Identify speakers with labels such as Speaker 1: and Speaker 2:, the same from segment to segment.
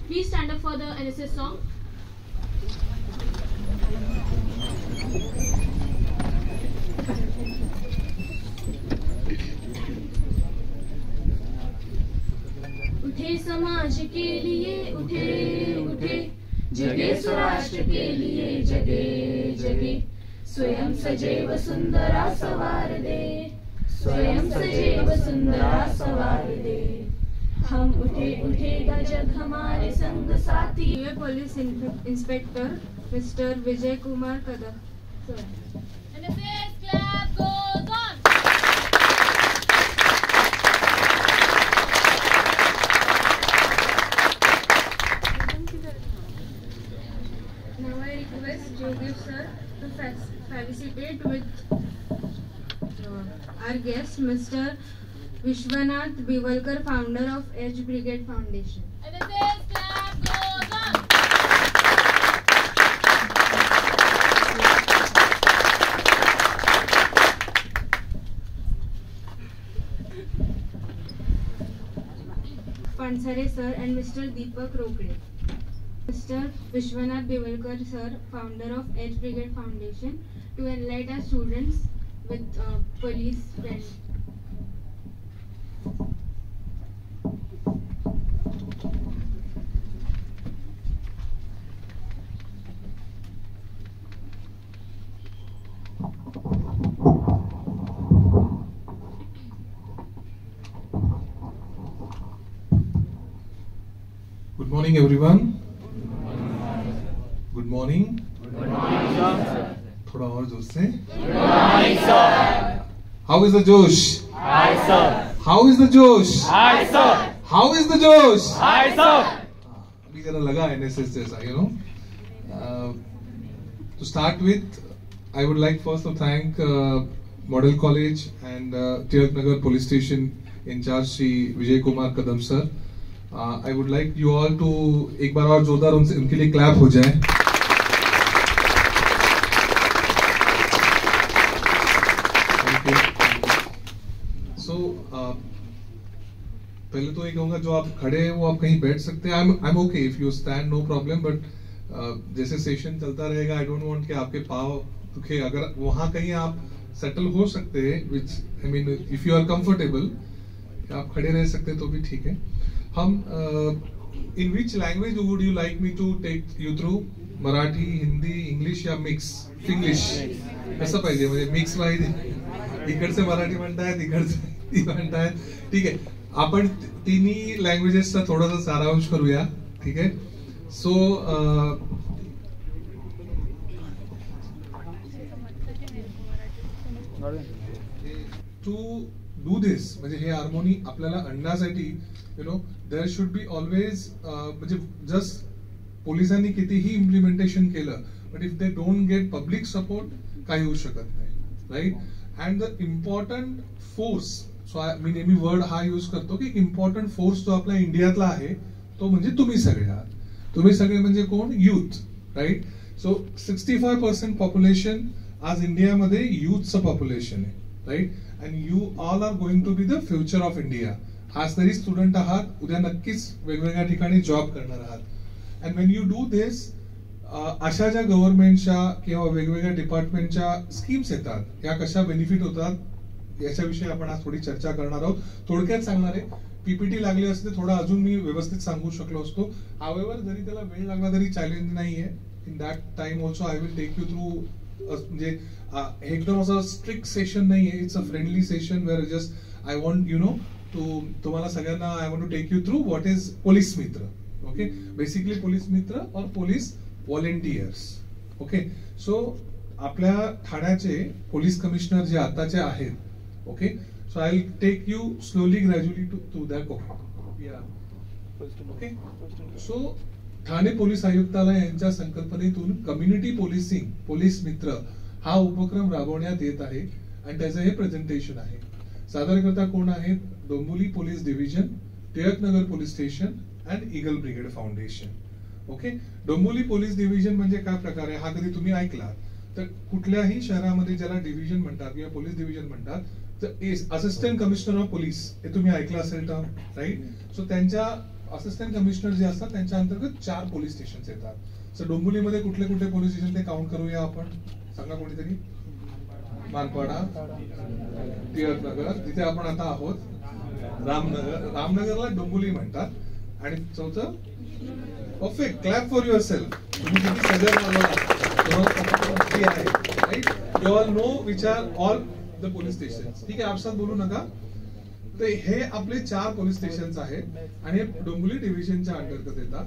Speaker 1: please stand up for the NSS song. उठे समाज के लिए उठे उठे, जगे स्वराष्ट्र के लिए जगे जगे, स्वयं सजे वसुंधरा सवार दे, स्वयं सजे वसुंधरा सवार दे। हम उठे उठेगा जग हमारे संग साथी।
Speaker 2: Police inspector mister Vijay Kumar Kadam.
Speaker 1: NSS clap goes on.
Speaker 2: Now I request Joseph sir to felicitate with our guest, Mr. Vishwanath Bivalkar, founder of Edge Brigade Foundation.
Speaker 1: NSS clap goes on.
Speaker 2: Pansare sir and Mr. Deepak Rokde. Mr. Vishwanath Bivalkar sir, founder of Edge Brigade Foundation, to enlighten our students with police friends.
Speaker 3: Good morning, everyone. Good morning.
Speaker 4: Good morning, sir.
Speaker 3: थोड़ा और जोर से.
Speaker 4: Good morning, sir.
Speaker 3: How is the Josh?
Speaker 4: Hi, sir.
Speaker 3: How is the Josh?
Speaker 4: Hi, sir.
Speaker 3: How is the Josh?
Speaker 4: Hi, sir.
Speaker 3: अभी जरा लगा NSS जैसा, you know. To start with, I would like first to thank Model College and Tilak Nagar Police Station in charge Shri Vijay Kumar Kadam sir. I would like you all to एक बार और जोरदार उनके लिए clap हो जाए. So पहले तो ये कहूँगा जो आप खड़े हैं वो आप कहीं बैठ सकते हैं. I'm okay if you stand, no problem. But जैसे सेशन चलता रहेगा, I don't want कि आपके पाँव दुखे. अगर वहाँ कहीं आप सेटल हो सकते हैं, which I mean if you are comfortable, आप खड़े रह सकते हैं तो भी ठीक है. हम in which language would you like me to take you through? Marathi, Hindi, English या मिक्स? इंग्लिश कसं पाहिजे, म्हणजे मिक्स पाहिजे. इकडचे मराठी म्हणतायत, इकडचे हिंदी म्हणतायत. ठीक आहे, आपण तिन्ही लँग्वेजेसचा थोडासा सारांश करूया. ठीक आहे. सो टू डू दिस, म्हणजे हे हार्मोनी आपल्याला आणण्यासाठी देयर शुड बी ऑलवेज, म्हणजे जस्ट पोलिसांनी कितीही इम्प्लिमेंटेशन केलं, but if they don't get public support काही होऊ शकत नाही. Right. And the important force, so मी नेहमी वर्ड हा यूज करतो की इम्पॉर्टंट फोर्स जो आपल्या इंडियातला आहे तो म्हणजे तुम्ही सगळे आहात. तुम्ही सगळे म्हणजे कोण? यूथ. राईट. सो 65% पॉप्युलेशन आज इंडियामध्ये युथचं पॉप्युलेशन आहे. Right. And you all are going to be the future of India. आज तरी स्टुडंट आहात, उद्या नक्कीच वेगवेगळ्या ठिकाणी जॉब करणार आहात. अँड वेन यू डू दिस, अशा ज्या गव्हर्नमेंटच्या किंवा वेगवेगळ्या डिपार्टमेंटच्या स्कीम्स येतात, या कशा बेनिफिट होतात याच्याविषयी आपण आज थोडी चर्चा करणार आहोत. थोडक्यात सांगणार आहे. पीपीटी लागली असते थोडं अजून मी व्यवस्थित सांगू शकलो असतो. हावेवर जरी त्याला वेळ लागला तरी चॅलेंज नाहीये. In that time also I will take you through, म्हणजे एकदम असं स्ट्रिक्ट सेशन नाहीये. It's a friendly session where just I want you know तुम्हाला सगळ्यांना I want to take you through what is police मित्र. Okay. Basically police मित्र और police volunteers. Okay. So आपल्या ठाण्याचे पोलीस कमिशनर जे आताचे आहेत. Okay. So I will take you slowly gradually to that. Okay. So Thane police आयुक्तालय यांच्या संकल्पनेतून कम्युनिटी पोलिसिंग, पोलीस मित्र हा उपक्रम राबवण्यात येत आहे आणि त्याचं हे प्रेझेंटेशन आहे. सादरकर्ता कोण आहेत? Dombivli police division, Tilak Nagar police station and eagle brigade foundation. Okay. Dombivli police division म्हणजे काय प्रकार आहे हा कधी तुम्ही ऐकला तर कुठल्याही शहरामध्ये ज्याला डिव्हिजन म्हणतात किंवा पोलीस डिव्हिजन म्हणतात तर असिस्टंट कमिशनर ऑफ पोलीस हे तुम्ही ऐकलं असेल तर. राईट. सो त्यांच्या असिस्टंट कमिशनर जे असतात त्यांच्या अंतर्गत 4 पोलीस स्टेशन येतात. सो डोंबिवलीमध्ये कुठले कुठले पोलीस स्टेशन ते काउंट करूया आपण, सांगा कोणीतरी. मानपाडा, टिळकनगर जिथे आपण आता आहोत, रामनगर, रामनगरला डोंबिवली म्हणतात, आणि चौथं perfect, clap for yourself. तुम्ही किती सजग आहे, right. You all know which are all the police station. ठीक आहे, आपसात बोलू नका. तर हे आपले 4 पोलीस स्टेशन आहेत आणि डोंबिवली डिव्हिजनच्या अंतर्गत येतात.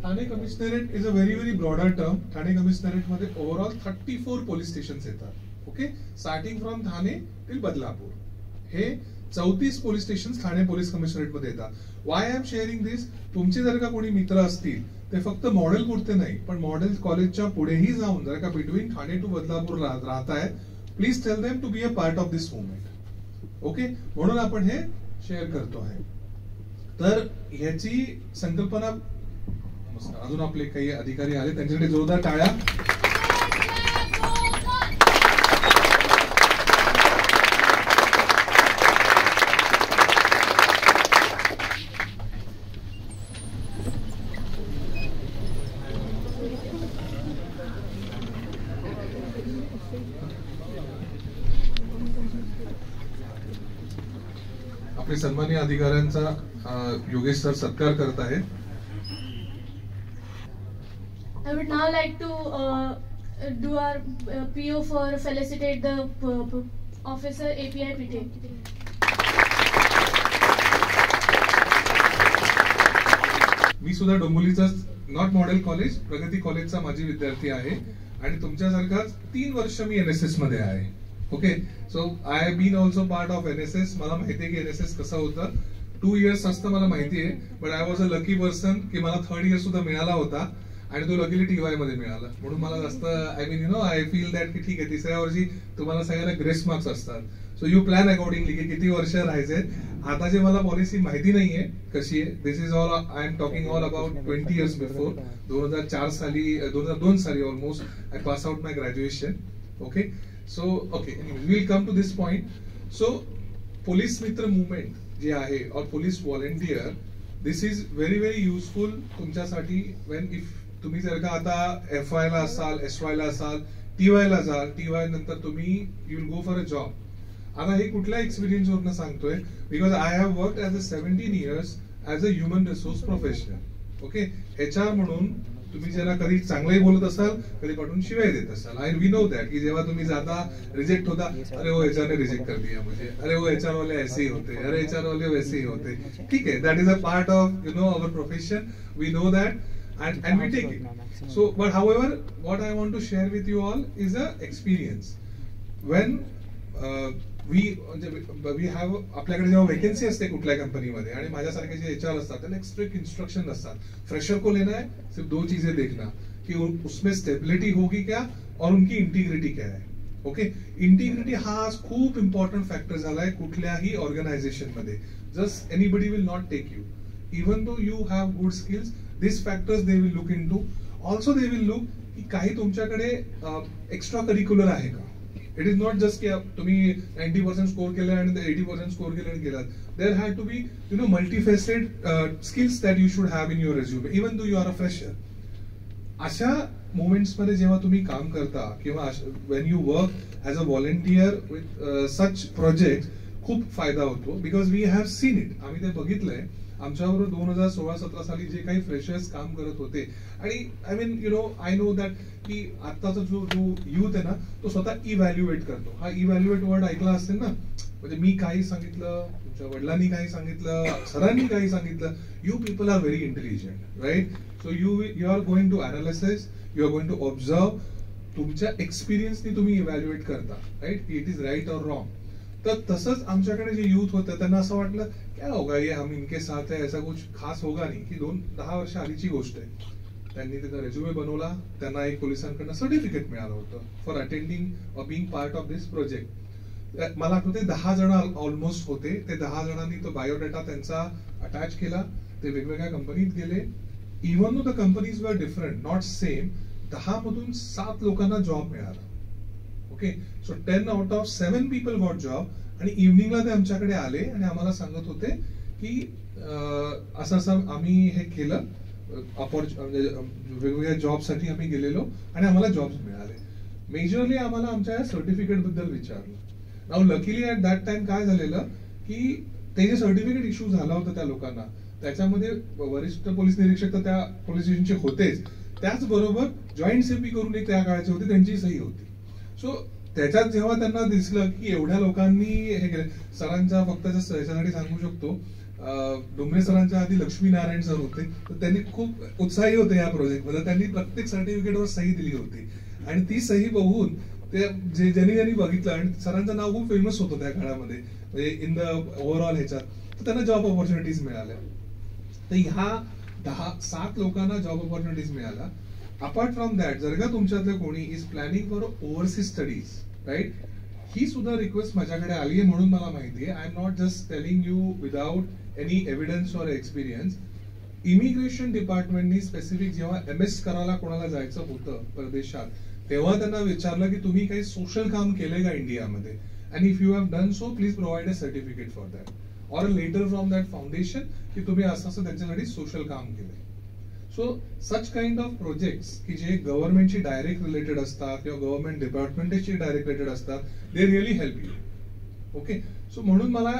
Speaker 3: Thane commissionerate is a very very broader term. Thane commissionerate मध्ये ओव्हरऑल 34 पोलीस स्टेशन येतात. Okay, starting from Thane till Badlapur. हे 34 police station Thane police commissionerate मध्ये येतात. वाय आय एम शेअरिंग दिस, तुमचे जर का कोणी मित्र असतील ते फक्त मॉडेल पुरते नाही, पण मॉडेल कॉलेजच्या पुढेही जाऊन जर का बिटवीन ठाणे टू बदलापूर राहत आहेत, please tell them to be a part of this movement. Okay, म्हणून आपण हे शेअर करतो आहे. तर ह्याची संकल्पना, अजून आपले काही अधिकारी आले, त्यांच्याकडे जोरदार टाळ्या. आपले सन्माननीय अधिकाऱ्यांचा योगेश सर सत्कार करत आहेत.
Speaker 1: I would now like to do our PO for felicitate the officer API Pite.
Speaker 3: मी सुद्धा डोंबिवलीचा नॉट मॉडेल कॉलेज, प्रगती कॉलेजचा माजी विद्यार्थी आहे आणि तुमच्यासारखाच 3 वर्ष मी NSS मध्ये आहे. Okay, so I have been also part of NSS. मला माहिती आहे की NSS कसं होतं. 2 years असतं मला माहिती आहे, but I was a lucky person की मला 3rd year सुद्धा मिळाला होता आणि तो लकीली TY मध्ये मिळाला. म्हणून मला जास्त I mean I feel that की ठीक आहे, 3ऱ्या वर्षी तुम्हाला सगळ्यांना ग्रेस मार्क्स असतात. सो यू प्लॅन अकॉर्डिंगली की किती वर्ष राहायचे. आता जे मला पॉलिसी माहिती नाहीये कशी आहे. This is all I am talking all about 20 years before. 2002 साली almost I pass out my graduation. Okay, so okay, will come to this point. So police मित्र मुवमेंट जे आहे और police volunteer, this is very very useful तुमच्यासाठी. When if तुम्ही जर का आता FY ला असाल, SY ला असाल, TY ला जाल, TY नंतर तुम्ही you will go for a job. आता हे कुठल्या एक्सपिरियन्स वरनं सांगतोय, because I have work as a 17 years as a human resource professional. Okay, HR म्हणून तुम्ही ज्याला कधी चांगलंही बोलत असाल, कधी पाठवून शिवाय देत असाल. आय वी नो दॅट की जेव्हा तुम्ही जाता रिजेक्ट होता, अरे वो HR ने रिजेक्ट कर दिया मुझे, अरे वो HR वाले ऐसे ही होते, अरे HR वाले वैसे ही होते. ठीक है, that is a part of our profession. We know that and we take it. So, but however, what I want to share with you all is a experience. When we have आपल्याकडे जेव्हा vacancy असते कुठल्या कंपनीमध्ये आणि माझ्यासारखे जे HR असतात त्याला एक स्ट्रिक्ट इन्स्ट्रक्शन असतात. फ्रेशर को लेना है, सिर्फ 2 चीजें देखना कि उसमें स्टेबिलिटी होगी क्या और उनकी इंटिग्रिटी क्या है. ओके, इंटिग्रिटी हा खूप इम्पॉर्टंट फॅक्टर झालाय कुठल्याही ऑर्गनायझेशन मध्ये. Just anybody will not take you even though you have good skills. These factors they will look into. Also they will look की काही तुमच्याकडे एक्स्ट्रा करिक्युलर आहे का. इट इज नॉट जस्ट की तुम्ही 90% स्कोर केलं आणि 80% स्कोर केलं आणि गेलात. There had to be multifaceted skills that you should have in your resume even though you are a fresher. अशा मोमेंट्स मध्ये जेव्हा तुम्ही काम करता किंवा when you work as a volunteer with such project, खूप फायदा होतो. Because we have seen it, आम्ही ते बघितलंय. आमच्याबरोबर 2016-17 साली जे काही फ्रेशर्स काम करत होते आणि I mean I know that की आत्ताचा जो युथ आहे ना, तो स्वतः इव्हॅल्युएट करतो. हा इव्हॅल्युएट वर्ड ऐकला असेल ना, म्हणजे मी काही सांगितलं, तुमच्या वडिलांनी काही सांगितलं, सरांनी काही सांगितलं. You people are very intelligent, right. So you are going to analysis, you are going to observe. तुमच्या एक्सपिरियन्सनी तुम्ही इव्हॅल्युएट करता, राईट, इट इज राईट और रॉंग. तर तसंच आमच्याकडे जे युथ होतं त्यांना असं वाटलं क्या होगा ये हम इनके साथ है, ऐसा कुछ खास होगा नहीं. की 10 वर्ष आधीची गोष्ट आहे. त्यांनी त्याचा रेझ्युमे बनवला, त्यांना एक पोलिसांकडनं सर्टिफिकेट मिळालं होतं फॉर अटेंडिंग और being part of this project. मला आठवते 10 जण ऑलमोस्ट होते. ते 10 जणांनी तो बायोडेटा त्यांचा अटॅच केला. ते वेगवेगळ्या कंपनीत गेले. Even though the companies were different, not same. 10 मधून 7 लोकांना जॉब मिळाला. Okay, so 10 out of 7 people got job. आणि इव्हनिंगला ते आमच्याकडे आले आणि आम्हाला सांगत होते की असं आम्ही हे केलं, म्हणजे वेगवेगळ्या जॉबसाठी आम्ही गेलेलो आणि आम्हाला जॉब्स मिळाले. मेजरली आम्हाला आमच्या सर्टिफिकेट बद्दल विचारलं. Now luckily at that time काय झालेलं की ते जे सर्टिफिकेट इश्यू झाला होता त्या लोकांना, त्याच्यामध्ये वरिष्ठ पोलीस निरीक्षक तर त्या पोलीस स्टेशनचे होतेच, त्याचबरोबर जॉईंट सीपी करून एक त्या काळाचे होते, त्यांची सही होती. सो त्याच्यात जेव्हा त्यांना दिसलं की एवढ्या लोकांनी हे केलं, सरांच्या फक्त याच्यासाठी सांगू शकतो, डोंगरे सरांच्या आधी लक्ष्मीनारायण सर होते, तर त्यांनी खूप उत्साही होते या प्रोजेक्टमध्ये. त्यांनी प्रत्येक सर्टिफिकेटवर सही दिली होती आणि ती सही बघून ते ज्यांनी बघितलं, आणि सरांचं नाव खूप फेमस होतं त्या काळामध्ये, म्हणजे इन द ओव्हरऑल ह्याच्यात, तर त्यांना जॉब ऑपॉर्च्युनिटीज मिळाल्या. तर ह्या 7 लोकांना जॉब ऑपॉर्च्युनिटीज मिळाल्या. अपार्ट फ्रॉम दॅट, जर का तुमच्यातले कोणी is planning for overseas studies, right, ही सुद्धा रिक्वेस्ट माझ्याकडे आली आहे म्हणून मला माहिती आहे. I am not just telling you without any evidence or experience. Immigration डिपार्टमेंटनी स्पेसिफिक जेव्हा MS करायला कोणाला जायचं होतं परदेशात, तेव्हा त्यांना विचारलं की तुम्ही काही सोशल काम केलंय का इंडियामध्ये, and if you have done so, please provide a certificate for that or a letter from that foundation की तुम्ही असं त्यांच्यासाठी सोशल काम केलंय. So such kind of projects की जे गव्हर्नमेंटशी डायरेक्ट रिलेटेड असतात किंवा गव्हर्नमेंट डिपार्टमेंटशी डायरेक्ट रिलेटेड असतात, they really help you. Okay, so म्हणून मला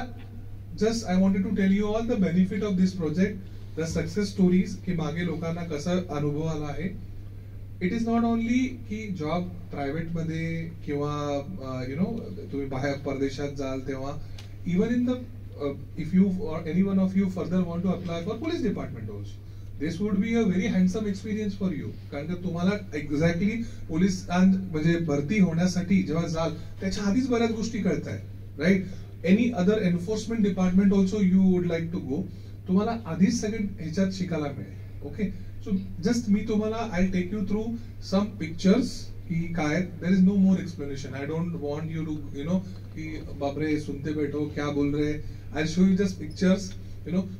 Speaker 3: just I wanted to tell you all the benefit of this project, the success stories की मागे लोकांना कसा अनुभव आला आहे. इट इज नॉट ओनली की जॉब प्रायव्हेट मध्ये किंवा तुम्ही बाहेर परदेशात जाल तेव्हा, even in the if you or any one of you further want to apply for police department also, this would be a very handsome experience for you. कारण की तुम्हाला एक्झॅक्टली पोलिसांत म्हणजे भरती होण्यासाठी जेव्हा जाल त्याच्या आधीच बऱ्याच गोष्टी कळताय, right. Any other enforcement department also you would like to go, तुम्हाला आधीच सगळे ह्याच्यात शिकायला मिळेल. ओके, सो जस्ट मी तुम्हाला I take you through some pictures की काय, there is no more explanation. I don't want you to की बापरे सुनते बैठो क्या बोल रहे. I show you just pictures.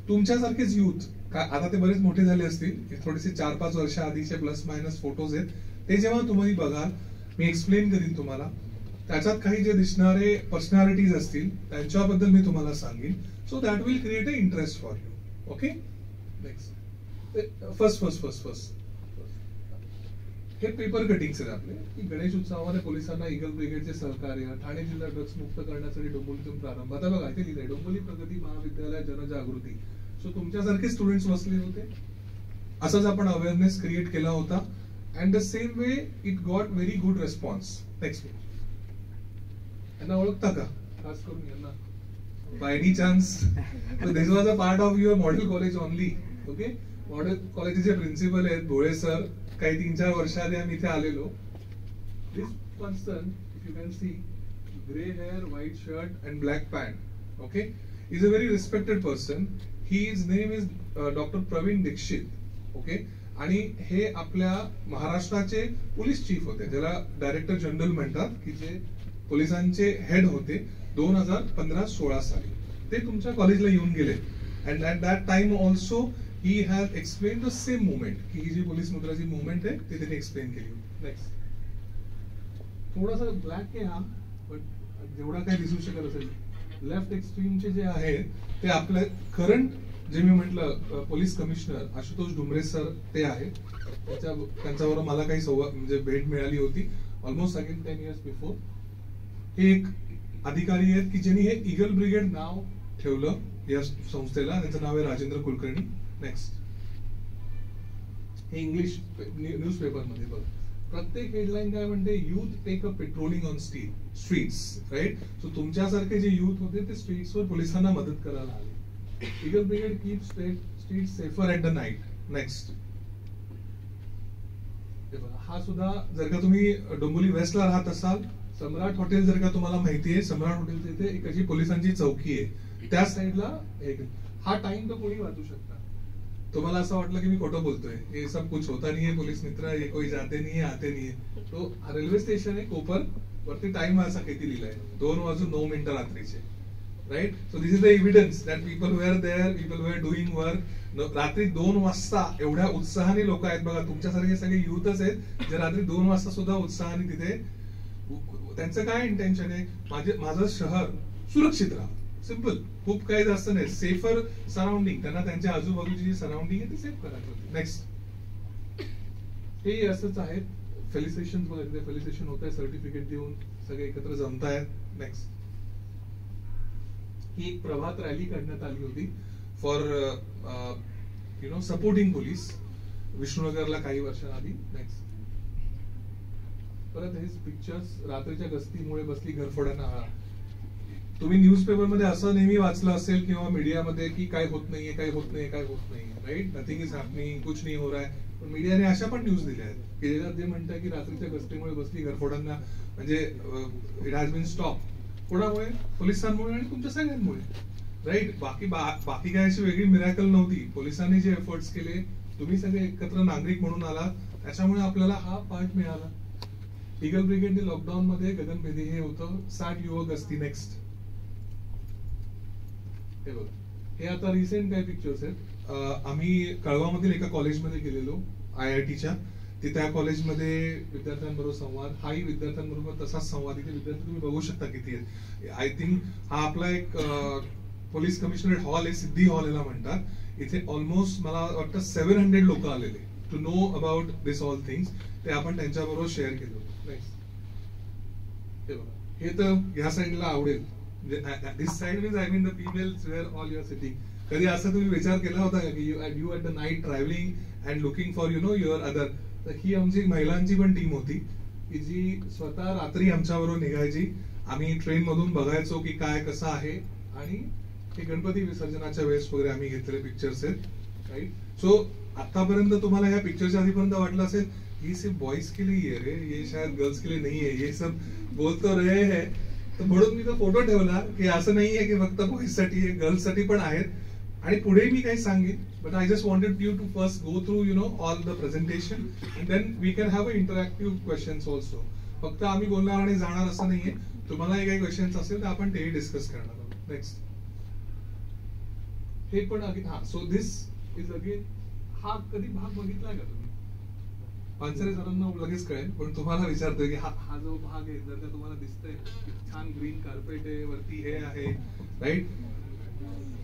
Speaker 3: तुमच्यासारखेच युथ, आता ते बरेच मोठे झाले असतील, थोडेसे 4-5 वर्ष आधीचे प्लस मायनस फोटोज आहेत, ते जेव्हा तुम्ही बघाल मी एक्सप्लेन करीन तुम्हाला. त्याच्यात काही जे दिसणारे पर्सनॅलिटीज असतील त्यांच्याबद्दल मी तुम्हाला सांगेन. So that will create a interest for you. Okay, next first हे पेपर कटिंग्स आहेत आपले की गणेश उत्सवामध्ये पोलिसांना ईगल ब्रिगेडचे सहकार्य, ठाणे जिल्हा ड्रग्स मुक्त करण्यासाठी डोंबिवलीतून प्रारंभ. आता बघा इथे लिहिलंय डोंबिवली प्रगती महाविद्यालय जनजागृती. सो तुमच्यासारखे स्टुडंट्स बसले होते, असंच आपण अवेअरनेस क्रिएट केला होता, and the same way it got very good response. Next यांना ओळखता का? खास करून यांना by any chance? This was a part of your model college only. Okay, model कॉलेजचे प्रिन्सिपल आहेत भोळे सर. काही 3-4 वर्षाआधी आम्ही इथे आलेलो. This person if you can see, grey hair, white shirt and black pant, okay, is a very respected person. His name is doctor Pravin Dikshit. Okay, आणि हे आपल्या महाराष्ट्राचे पोलीस चीफ होते, ज्याला डायरेक्टर जनरल म्हणतात, की जे पोलिसांचे हेड होते 2015-16 साली. ते तुमच्या कॉलेजला येऊन गेले and at that time also he has explained the same movement की ही जी पोलीस मुद्राची मुवमेंट आहे ते त्यांनी एक्सप्लेन केली. नेक्स्ट थोडासा ब्लॅक आहे हा, पण जेवढा काय दिसू शकत असेल. लेफ्ट एक्स्ट्रीमचे जे आहे ते आपल्या करंट जे मी म्हटलं police commissioner Ashutosh Dumre sir ते आहेत. त्यांच्याबरोबर मला काही म्हणजे भेट मिळाली होती ऑलमोस्ट अगेन 10 years बिफोर. हे एक अधिकारी आहेत की ज्यांनी हे ईगल ब्रिगेड नाव ठेवलं या संस्थेला. त्यांचं नाव आहे राजेंद्र कुलकर्णी. नेक्स्ट हे इंग्लिश न्यूजपेपर मध्ये बघ, प्रत्येक हेडलाईन काय म्हणते, youth take a patrolling on streets, right. So तुमच्यासारखे जे युथ होते ते स्ट्रीट्सवर पोलिसांना मदत करायला आले. Eagle brigade keep street safer at the night. Next हा सुद्धा जर का तुम्ही डोंबिवली वेस्टला राहत असाल, सम्राट हॉटेल जर का तुम्हाला माहिती आहे, सम्राट हॉटेलच्या इथे एक अशी पोलिसांची चौकी आहे, त्या साईडला हा टाइम तो कोणी वाचू शकता. तुम्हाला असं वाटलं की मी खोटं बोलतोय, हे सब कुछ होता नहीं है पोलीस मित्र, ये कोई जाते नहीं है आते नहीं है. तो रेल्वे स्टेशन आहे कोपर वरती टाइम असा किती लिहिलाय, 2:09 रात्रीचे, right. So this is the evidence that people were there, people were doing work. रात्री 2 वाजता एवढ्या उत्साहाने लोक आहेत बघा, तुमच्यासारखे सगळे युथच आहेत जे रात्री 2 वाजता सुद्धा उत्साहाने तिथे. त्यांचं काय इंटेन्शन आहे, माझं शहर सुरक्षित राहा, सिंपल, खूप काही जास्त नाही. सेफर सराउंडिंग, त्यांना त्यांच्या आजूबाजूची जी सराउंडिंग आहे ती सेफ करायची होती. नेक्स्ट, हे असंच आहेत. फेलिसिटेशन बघा, फेलिसिटेशन होत आहे, सर्टिफिकेट देऊन सगळे एकत्र जमतायत. नेक्स्ट, ही एक प्रभात रॅली काढण्यात आली होती फॉर सपोर्टिंग पोलीस विष्णुनगरला काही वर्षांआधी. नेक्स्ट, परत हेच पिक्चर्स, रात्रीच्या गस्तीमुळे बसली घरफोड्यांना आळा. तुम्ही न्यूजपेपर मध्ये असं नेहमी वाचलं असेल किंवा मीडियामध्ये की काय होत नाहीये, काय होत नाहीये, काय होत नाहीये, राईट, नथिंग इज हॅपनिंग, कुछ नाही हो रहा है. पण मीडियाने अशा पण न्यूज दिल्या आहेत की ज्याच्यात जे म्हणतात की रात्रीच्या गस्तीमुळे बसली घरफोड्यांना, म्हणजे इट हॅज बीन स्टॉप. कोणामुळे? पोलिसांमुळे आणि तुमच्या सगळ्यांमुळे, राईट. बाकी काय अशी वेगळी मिरॅकल नव्हती. पोलिसांनी जे एफर्ट्स केले, तुम्ही सगळे एकत्र नागरिक म्हणून आलात, त्याच्यामुळे आपल्याला हा पार्ट मिळाला. ईगल ब्रिगेडने लॉकडाऊन मध्ये गगनभेदी हे होतं, 60 युवक गस्ती. नेक्स्ट, हे बघा, हे आता रिसेंट काही पिक्चर्स आहेत. आम्ही कळवामधील एका कॉलेजमध्ये गेलेलो, IITच्या. ते त्या कॉलेजमध्ये विद्यार्थ्यांबरोबर संवाद, हाही विद्यार्थ्यांबरोबर तसाच संवाद. इथे विद्यार्थी तुम्ही बघू शकता किती आहेत. आय थिंक हा आपला एक पोलीस कमिशनरेट हॉल आहे, सिद्धी हॉल याला म्हणतात. इथे ऑलमोस्ट मला वाटतं 700 लोक आलेले to know about this all things. ते आपण त्यांच्याबरोबर शेअर केलं. हे बघा, हे तर ह्या साईडला आवडेल. This side means I mean the females were all your sitting. कधी असं तुम्ही विचार केला होता का की you at the night travelling and looking for your other. तर ही आमची महिलांची पण टीम होती की जी स्वतः रात्री आमच्याबरोबर निघायची. आम्ही ट्रेन मधून बघायचो की काय कसं आहे. आणि हे गणपती विसर्जनाच्या वेळेस वगैरे आम्ही घेतलेले पिक्चर्स आहेत, राईट. सो आतापर्यंत तुम्हाला या पिक्चरच्या आधीपर्यंत वाटलं असेल ये सिर्फ बॉयज के लिए रे, ये शायद गर्ल्स के लिए नहीं है, ये सब बोल तो रहे हैं. तर म्हणून मी तो फोटो ठेवला की असं नाहीये की फक्त बॉयज साठी आहे, गर्ल्स साठी पण आहेत. आणि पुढे मी काही सांगेन, but I just wanted you to first go through all the presentation and then we can have a interactive questions also. फक्त आम्ही बोलणार आणि जाणार असं नाहीये. तुम्हाला काही क्वेश्चन्स असेल तर आपण तेही डिस्कस करणार आहोत. नेक्स्ट, हे पण अगेन, हा, सो दिस इज अगेन, हा कधी भाग बघितलाय का तुम्ही? पानसरे सरांना लगेच कळेल, पण तुम्हाला विचारतोय की हा जो भाग आहे, जर का तुम्हाला दिसतंय छान ग्रीन कार्पेट आहे, वरती हे आहे, right.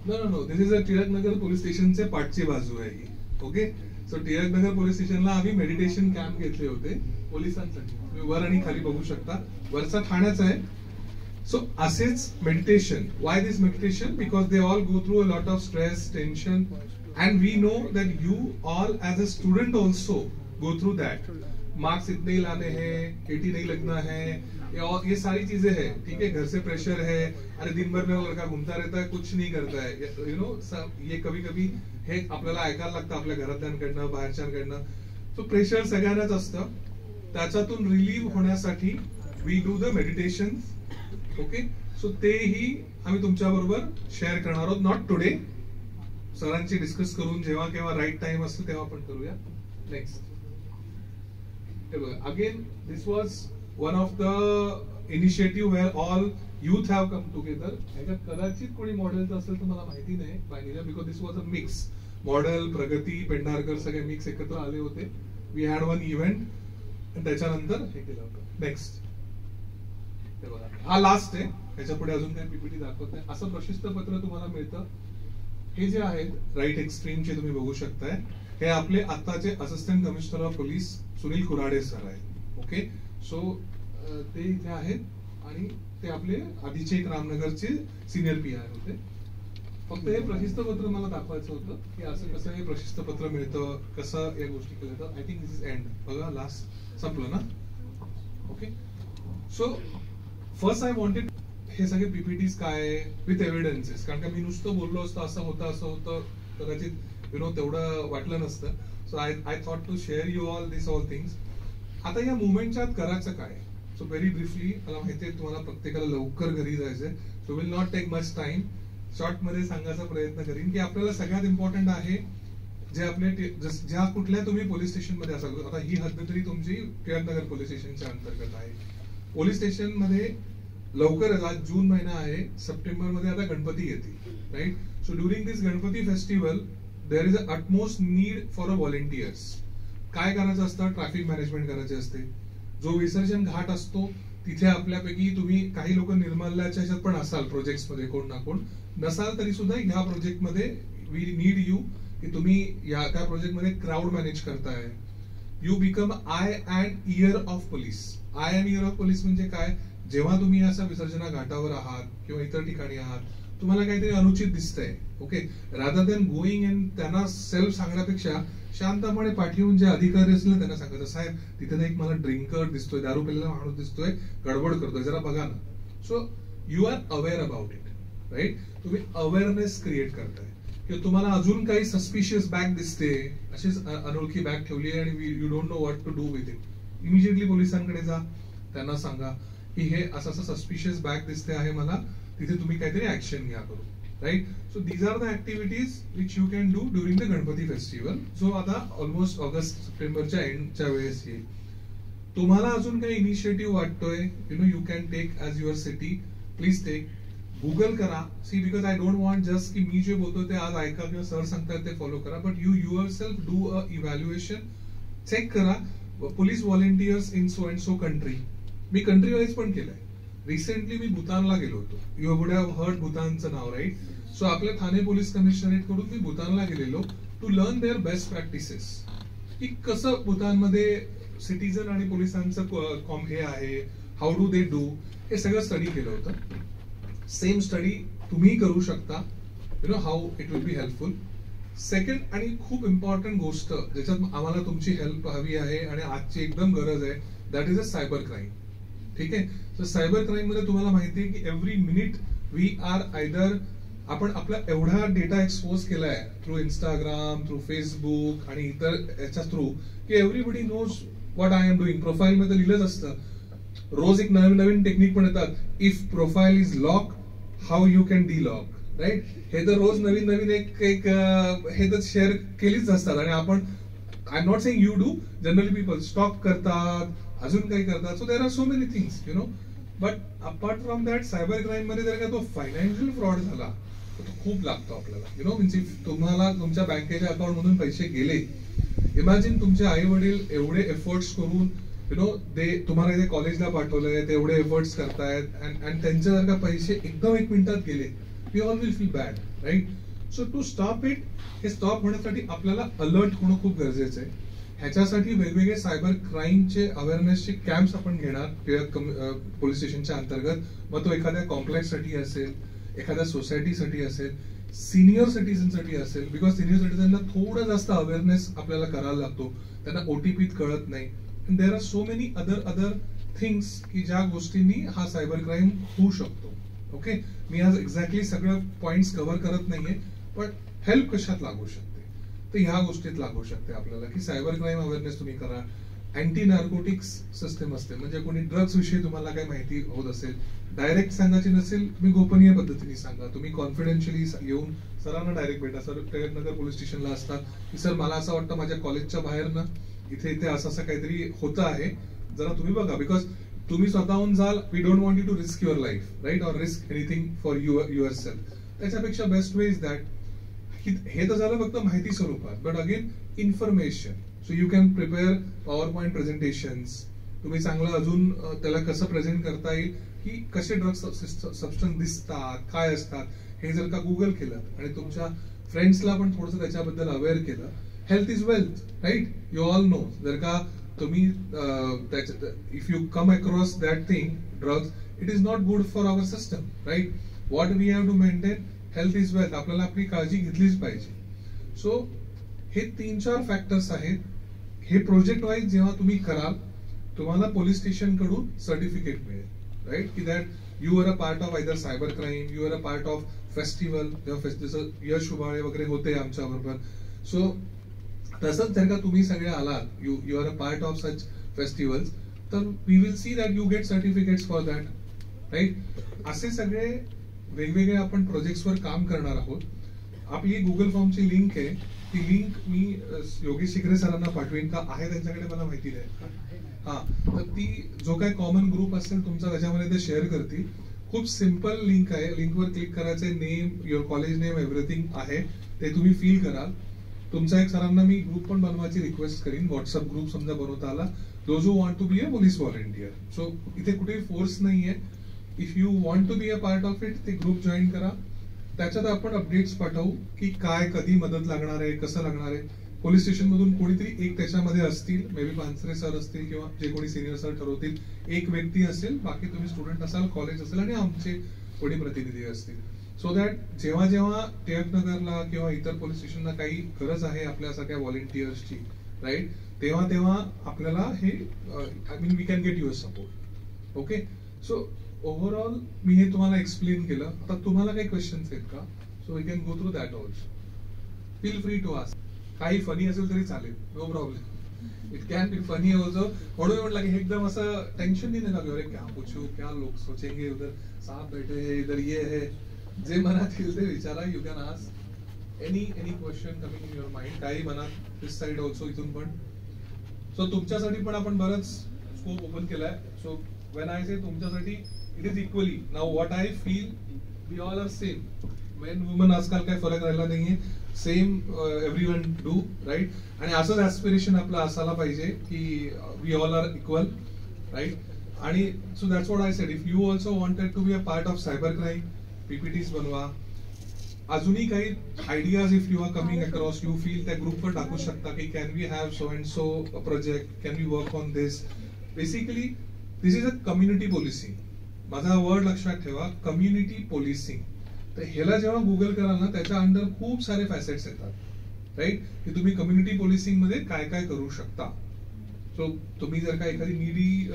Speaker 3: No, this is a Tilaknagar police स्टेशनचे पाठची बाजू आहे ही. ओके, सो टिळकनगर पोलीस स्टेशनला आम्ही मेडिटेशन कॅम्प घेतले होते पोलिसांसाठी. तुम्ही वर आणि खाली बघू शकता. वरचा ठाण्याचा आहे. सो असेच meditation. Why this meditation? Because they all go through a lot of stress, tension, and we know that you all as a student also go through that. Marks इतने ही लाने हैं, 80 नहीं लगना है, ये सारी चीजें हैं, ठीक है. घर से प्रेशर है, अरे दिन भर में वो लड़का घूमता रहता है, कुछ नहीं करता है, ये कभी कभी हे आपल्याला ऐकायला लागतं आपल्या घरातल्यांकडनं, बाहेरच्यांकडनं. तो प्रेशर सगळ्यांनाच असतं. त्याच्यातून रिलीव्ह होण्यासाठी we do the meditation. Okay, so तेही आम्ही तुमच्या बरोबर शेअर करणार आहोत. नॉट टुडे, सरांची डिस्कस करून जेव्हा केव्हा राईट टाइम असेल तेव्हा आपण करूया. नेक्स्ट, हे बघा, again this was one of the initiative where all youth have come together. ह्याच्यात कदाचित कोणी मॉडेलचं असेल तर मला माहिती नाही बायनीला, because this was a mix. Model, Pragati, Pendharkar सगळे मिक्स एकत्र आले होते. वी हॅड वन इव्हेंट आणि त्याच्यानंतर हे केलं होतं. नेक्स्ट, हे बघा, हा लास्ट आहे. ह्याच्या पुढे अजून काही पीपीटी दाखवत नाही. असं प्रशस्त पत्र तुम्हाला मिळतं. हे जे आहेत राईट एक्स्ट्रीमचे तुम्ही बघू शकताय, हे आपले आताचे assistant commissioner of police Sunil Kurade sir आहेत. ओके, सो ते इथे आहेत आणि ते आपले आधीचे एक रामनगरचे सिनियर PI होते. फक्त हे प्रशस्त पत्र मला दाखवायचं होतं की असं कसं हे प्रशस्त पत्र मिळतं, कसं या गोष्टी केल्या जातात. I think this is end. बघा, लास्ट संपलं ना. Okay, so first I wanted हे सगळे पीपीटीज काय विथ एव्हिडन्सेस, कारण का मी नुसतं बोललो असतं असं होतं कदाचित तेवढं वाटलं नसतं. So I thought to share you all this all things. आता या मुवमेंटच्या आत करायचं काय? सो व्हेरी ब्रीफली, मला माहितीये तुम्हाला प्रत्येकाला लवकर घरी जायचंय, so will not take much time. Short मध्ये सांगायचा प्रयत्न करीन की आपल्याला सगळ्यात इम्पॉर्टंट आहे जे आपले ज्या कुठल्या तुम्ही पोलीस स्टेशन मध्ये असाल. आता ही हद्द तरी तुमची टिळकनगर पोलीस स्टेशनच्या अंतर्गत आहे. पोलीस स्टेशन मध्ये लवकरच, आज जून महिना आहे, सप्टेंबर मध्ये आता गणपती येतील, right. So during this Ganpati festival there is a utmost need for a volunteers. काय करायचं असतं? ट्रॅफिक मॅनेजमेंट करायचे असते. जो विसर्जन घाट असतो तिथे आपल्यापैकी तुम्ही काही लोक निर्मल्याच्या ह्याच्यात पण असाल प्रोजेक्ट्स मध्ये, कोण ना कोण नसाल तरी सुद्धा ह्या प्रोजेक्ट मध्ये वी नीड यू, की तुम्ही या त्या प्रोजेक्ट मध्ये क्राऊड मॅनेज करताय. You become I and year of police. I and year of police म्हणजे काय, जेव्हा तुम्ही असा विसर्जना घाटावर आहात किंवा इतर ठिकाणी आहात, तुम्हाला काहीतरी अनुचित दिसतंय, okay, rather than going and त्यांना सेल्फ सांगण्यापेक्षा शांतपणे पाठवून जे अधिकारी असतील त्यांना सांगायचं, साहेब तिथे एक मला ड्रिंकर दिसतोय, दारू पिलेला माणूस दिसतोय, गडबड करतोय, जरा बघा ना. So you are aware about it, right. तुम्ही अवेअरनेस क्रिएट करताय. किंवा तुम्हाला अजून काही सस्पिशियस बॅग दिसते, अशीच अनोळखी बॅग ठेवली आहे आणि you don't know what to do with it, immediately पोलिसांकडे जा, त्यांना सांगा की हे असं असं सस्पिशियस बॅग दिसते आहे मला, तिथे तुम्ही काहीतरी ऍक्शन घ्या करू, right. So these are the activities which you can do during the Ganpati festival. जो आता ऑलमोस्ट ऑगस्ट सप्टेंबरच्या एंडच्या वेळेस येईल. तुम्हाला अजून काही इनिशिएटिव्ह वाटतोय, you can take as your city, please take. Google करा, see, because I don't want just की मी जे बोलतो ते आज ऐका किंवा सर सांगतात ते फॉलो करा, but you yourself do a evaluation, check करा police volunteers in so and so country. मी कंट्री वाईज पण केलंय. रिसेंटली मी भूतानला गेलो होतो. यू वुड हॅव हर्ड भूतानचं नाव, राईट. सो आपल्या ठाणे पोलीस कमिशनरेट कडून मी भूतानला गेलेलो to learn their best practices, की कसं भूतानमध्ये सिटीजन आणि पोलिसांचं हे आहे, हाऊ डू दे डू, हे सगळं स्टडी केलं होतं. सेम स्टडी तुम्ही करू शकता, how it will be helpful. Second आणि खूप इम्पॉर्टंट गोष्ट ज्याच्यात आम्हाला तुमची हेल्प हवी आहे आणि आजची एकदम गरज आहे, that is a cyber crime. ठीक आहे. तर सायबर क्राईम मध्ये तुम्हाला माहिती आहे की every minute we are either, आपण आपला एवढा डेटा एक्सपोज केलाय थ्रू इंस्टाग्राम, थ्रू फेसबुक आणि इतर याच्या थ्रू, की everybody knows what I am doing. Profile मध्ये लिहिलंच असतं. रोज एक नवीन नवीन टेक्निक पण येतात. If profile is lock, how you can delock, right. हे तर रोज नवीन नवीन एक हे तर शेअर केलीच असतात. आणि आपण, I am not saying you do, generally people stock करतात, अजून काही करतात. So there are so many things, but apart from that cyber crime मध्ये जर का तो फायनान्शियल फ्रॉड झाला तर तो खूप लागतो आपल्याला. मीन्स इफ तुम्हाला तुमच्या बँकेच्या अकाउंट मधून पैसे गेले, इमॅजिन तुमचे आई वडील एवढे एफर्ट्स करून ते तुम्हाला इथे कॉलेजला पाठवलंय, ते एवढे एफर्ट्स करतायत आणि त्यांचे जर का पैसे एकदम 1 मिनिटात गेले, we all will feel bad, right. So to stop it, हे स्टॉप होण्यासाठी आपल्याला अलर्ट होणं खूप गरजेचं आहे. ह्याच्यासाठी वेगवेगळे सायबर क्राईमचे अवेअरनेसचे कॅम्प्स आपण घेणार पोलीस स्टेशनच्या अंतर्गत. मग तो एखाद्या कॉम्प्लेक्ससाठी असेल, एखाद्या सोसायटीसाठी असेल, सिनियर सिटीजनसाठी असेल, बिकॉज सिनियर सिटीजनला थोडं जास्त अवेअरनेस आपल्याला करायला लागतो, त्यांना ओटीपीत कळत नाही. And there are so many other things की ज्या गोष्टींनी हा सायबर क्राईम होऊ शकतो. ओके, मी आज एक्झॅक्टली सगळं पॉइंट्स कव्हर करत नाहीये, पण हेल्प कशात लागू शकते तर ह्या गोष्टीत लागू शकते आपल्याला, की सायबर क्राईम अवेअरनेस तुम्ही करा. अँटी नार्कोटिक्स सिस्टम असते, म्हणजे कोणी ड्रग्स विषयी तुम्हाला काही माहिती होत असेल, डायरेक्ट सांगायची नसेल, तुम्ही गोपनीय पद्धतीने सांगा. तुम्ही कॉन्फिडेन्शियली येऊन सरांना डायरेक्ट भेटा. सर टिळकनगर पोलीस स्टेशनला असतात, की सर मला असं वाटतं माझ्या कॉलेजच्या बाहेर ना इथे असं असं काहीतरी होतं आहे, जरा तुम्ही बघा. बिकॉज तुम्ही स्वतःहून जाल, we don't want you to risk your life, right, or risk anything for yourself. त्याच्यापेक्षा बेस्ट वे इज दॅट, हे तर झालं फक्त माहिती स्वरूपात, but again information. So you can prepare power point presentations. तुम्ही चांगलं अजून त्याला कसं प्रेझेंट करता येईल, की कसे ड्रग्स सबस्टन्स दिसतात, काय असतात, हे जर का गुगल केलं आणि तुमच्या फ्रेंड्सला पण थोडंसं त्याच्याबद्दल अवेअर केलं. Health is wealth, right, you all know. जर का तुम्ही if you come across that thing, drugs, it is not good for our system, right. What we have to maintain, health is wealth. आपल्याला आपली काळजी घेतलीच पाहिजे. So हे 3-4 factors आहेत. हे प्रोजेक्ट वाईज जेव्हा तुम्ही कराल, तुम्हाला पोलीस स्टेशन कडून सर्टिफिकेट मिळेल, राईट, की that you are a part of either cyber crime, you are a part of festival. जसं यश उभाळे वगैरे होते आमच्या बरोबर. सो तसंच जर का तुम्ही सगळे आलात, you are a part of such festivals, तर we will see that you get certificates for that, right. असे सगळे वेगवेगळे आपण प्रोजेक्ट्सवर काम करणार आहोत. आपली गुगल फॉर्मची लिंक आहे, ती लिंक मी योगेश शिकरे सरांना पाठवेन, का आहे त्यांच्याकडे मला माहिती नाही. हा, तर ती जो काही कॉमन ग्रुप असेल तुमचा त्याच्यामध्ये ते शेअर करतील. खूप सिम्पल लिंक आहे. लिंकवर क्लिक करायचे, name, your college name, everything आहे, ते तुम्ही फिल कराल. तुमचा एक सरांना मी ग्रुप पण बनवायची रिक्वेस्ट करीन, व्हॉट्सअप ग्रुप समजा बनवता आला those who want to be a police volunteer. So इथे कुठेही फोर्स नाहीये. If you want to be a part of it, ते ग्रुप जॉईन करा. त्याच्यात आपण अपडेट्स पाठवू की काय कधी मदत लागणार आहे, कसं लागणार आहे. पोलीस स्टेशन मधून कोणीतरी एक त्याच्यामध्ये असतील, मे बी पानसरे सर असतील किंवा जे कोणी सिनियर सर ठरवतील, एक व्यक्ती असेल, बाकी तुम्ही स्टुडंट असाल, कॉलेज असेल आणि आमचे कोणी प्रतिनिधी असतील. सो दॅट जेव्हा जेव्हा टिळकनगरला किंवा इतर पोलीस स्टेशनला काही गरज आहे आपल्या सगळ्या व्हॉलेंटियर्सची, राईट, तेव्हा तेव्हा आपल्याला हे I mean we can get your support. Okay. So overall मी हे तुम्हाला एक्सप्लेन केलं. आता तुम्हाला काही क्वेश्चन्स आहेत का? So we can go through that also. Feel free to ask. काही फनी असेल तरी चालेल, no problem. It can be funny also. म्हणून म्हटलं की एकदम असं टेन्शन नाही नका घेऊ, अरे क्या पूछू, क्या लोग सोचेंगे, उधर साहब बैठे हैं, इधर ये है. जे मनात येईल ते विचारा. You can ask any question coming in your mind. काही मनात, दिस साइड ऑल्सो, इथून पण. सो तुमच्यासाठी पण आपण बरंच स्कोप ओपन केलाय. सो when I say तुमच्यासाठी, it is equally. Now what I feel, we all are same. Men, women आजकाल काही फरक राहिला नाहीये. Same everyone do, right. आणि असंच ऍस्पिरेशन आपलं असायला पाहिजे की we all are equal, right. आणि so that's what I said. If you also wanted to be a part of cyber crime, PPTs बनवा. अजूनही काही ideas if you are coming across, you feel त्या ग्रुपवर टाकू शकता की can we have so and so project, can we work on this. Basically this is a community policing. माझा word लक्षात ठेवा, कम्युनिटी पोलिसिंग. तर ह्याला जेव्हा गुगल कराल ना, त्याच्या अंडर खूप सारे फॅसेट्स येतात, राईट, की तुम्ही कम्युनिटी पोलिसिंग मध्ये काय काय करू शकता. सो तुम्ही जर का एखादी नीडी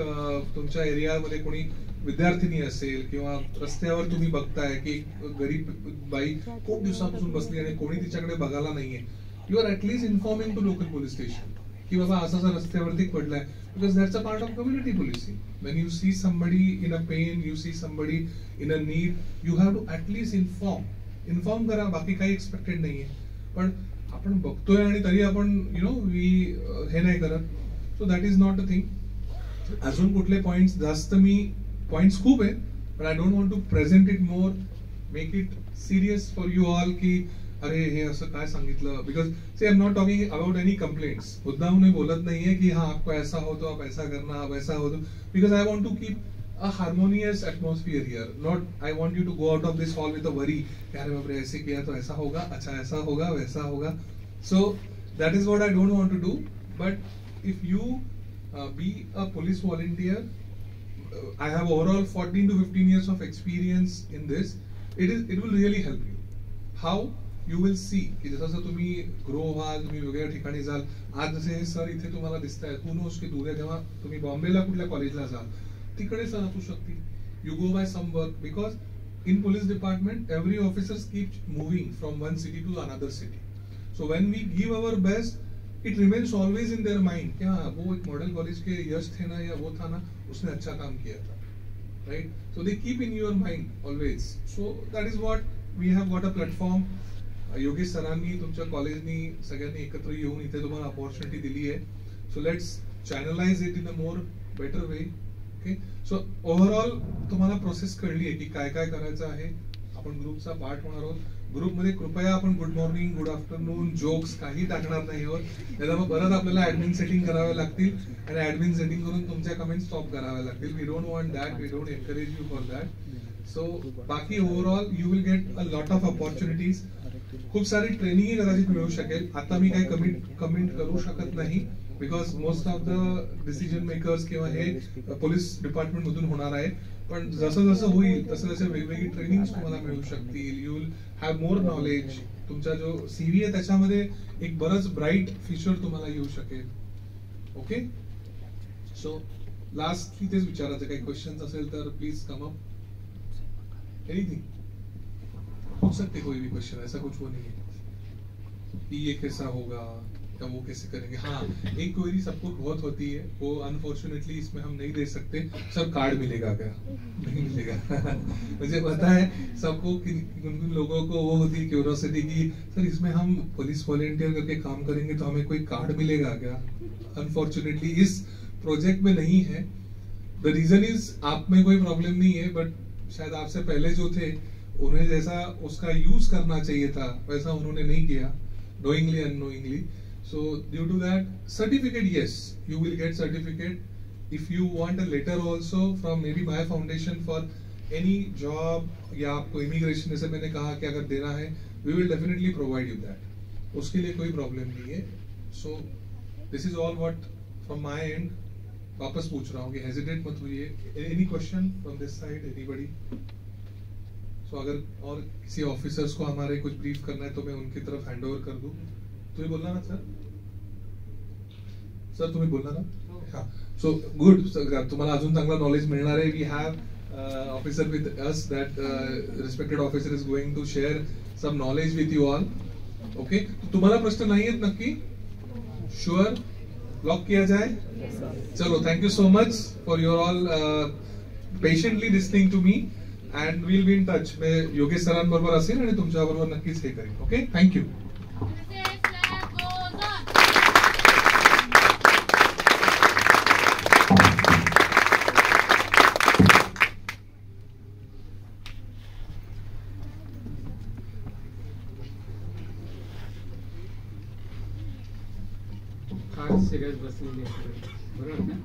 Speaker 3: तुमच्या एरियामध्ये कोणी विद्यार्थिनी असेल किंवा रस्त्यावर तुम्ही बघताय की गरीब बाई खूप दिवसापासून बसली आणि कोणी तिच्याकडे बघायला नाहीये, you are at least informing to local police station की बाबा असं रस्त्यावरती पडलाय. Because that's a part of community policing. When you see somebody in a pain, you see somebody in a need, you have to at least inform करा. बाकी काही expected नाहीये. पण आपण बघतोय आणि तरी आपण हे नाही करत. So that is not a thing. अजून कुठले पॉइंट्स जास्त, मी पॉइंट्स खूप आहेत, पण I don't want to present it more, make it serious for you all की अरे हे असं काय सांगितलं. Because see I am not talking about any complaints. मुद्दाम बोलत नाहीये की हाँ आपको ऐसा हो तो आप ऐसा करना, आप ऐसा हो तो. Because I want to keep a harmonious atmosphere here. Not I want you to go out of this hall with a worry. यार बापरे ऐसे किया तो ऐसा होगा, अच्छा ऐसा होगा, वैसा होगा. So that is what I don't want to do. But if you be a police volunteer, I have overall 14 to 15 years of experience in this. It will really help you. How? You will see की जसं तुम्ही grow व्हाल, तुम्ही वेगळ्या ठिकाणी जाल. आज जसे हे सर इथे तुम्हाला दिसत आहेत, who knows की उद्या जेव्हा तुम्ही बॉम्बेला कुठल्या कॉलेजला जाल तिकडे सर असू शकतील. You go by some work. Because in police department every officers keep moving from one city to another city. So when we give our best, it remains always in their mind कि हाँ वो एक model college के यश थे ना, या वो था ना, उसने अच्छा काम किया था, right. So they keep in your mind always. So that is what we have got a platform. Yogesh सरांनी, तुमच्या कॉलेजनी सगळ्यांनी एकत्र येऊन इथे तुम्हाला अपॉर्च्युनिटी दिली आहे. So let's channelise it in a more better way. Okay. So overall तुम्हाला प्रोसेस कळली आहे की काय काय करायचं आहे. आपण ग्रुपचा पार्ट होणार आहोत. ग्रुपमध्ये कृपया आपण good morning, good afternoon, jokes काही टाकणार नाही आहोत. त्याला मग परत आपल्याला ऍडमिन सेटिंग करावे लागतील आणि ऍडमिन सेटिंग करून तुमच्या कमेंट स्टॉप कराव्या लागतील. We don't want that, we don't encourage you for that. So बाकी overall you will get a lot of opportunities. खूप सारी ट्रेनिंग कदाचित मिळू शकेल. आता मी काही कमेंट करू शकत नाही because most of the decision makers किंवा हे पोलीस डिपार्टमेंट मधून होणार आहे. पण जसं जसं होईल तसं तसं वेगवेगळी ट्रेनिंग तुम्हाला मिळू शकतील. You will have more knowledge. तुमचा जो सीव्ही आहे त्याच्यामध्ये एक बरंच ब्राईट फ्युचर तुम्हाला येऊ शकेल. ओके. सो लास्टली तेच विचारायचं, काही क्वेश्चन असेल तर प्लीज कम अप. एनीथिंग पूछ सकते, कोई भी क्वेश्चन, ऐसा कुछ वो नहीं है ये कैसा होगा या वो कैसे करेंगे. हाँ, एक क्वेरी सबको बहुत होती है, वो अनफॉर्चुनेटली इसमें हम नहीं दे सकते. सर कार्ड मिलेगा क्या? नहीं मिलेगा. मुझे पता है सबको, किन लोगों को वो होती है क्यूरियोसिटी की सर इसमें हम पुलिस वॉलेंटियर करके काम करेंगे तो हमें कोई कार्ड मिलेगा क्या? अनफॉर्चुनेटली इस प्रोजेक्ट में नहीं है. द रीजन इज आप में कोई प्रॉब्लम नहीं है, बट शायद आपसे पहले जो थे उन्हें जैसा उसका यूज करना चाहिए था वैसा उन्होंने नहीं किया, knowingly unknowingly. So due to that, certificate, yes, you will get certificate. If you want a letter also from maybe my foundation for any job या आपको इमिग्रेशन जैसे मैंने कहा कि अगर देना है, we will definitely provide you that. उसके लिए कोई प्रॉब्लम नहीं है. So this is all what from my end. वापस पूछ रहा हूँ कि हेजिटेट मत होइए. Any question from this side, anybody? So अगर और किसी ऑफिसर्स को हमारे कुछ ब्रीफ करना है तो मैं उनकी तरफ हैंड ओवर कर दूं. तुम्ही बोलना ना सर? सर तुम्ही बोलना ना? हाँ. So good. तुम्हाला अजून चांगला नॉलेज मिळणार आहे. We have officer with us. That respected officer is going to share some knowledge with you all. Okay. तुम्हाला प्रश्न नाही आहेत नक्की? Sure. लॉक किया जाए? चलो. Thank you so much for your all patiently listening to me. And we'll be in touch. मैं योगेश सरांबरोबर असेल आणि तुमच्याबरोबर नक्कीच हे करेन. Okay. Thank you.
Speaker 5: सिरियस बसलेली बरोबर ना.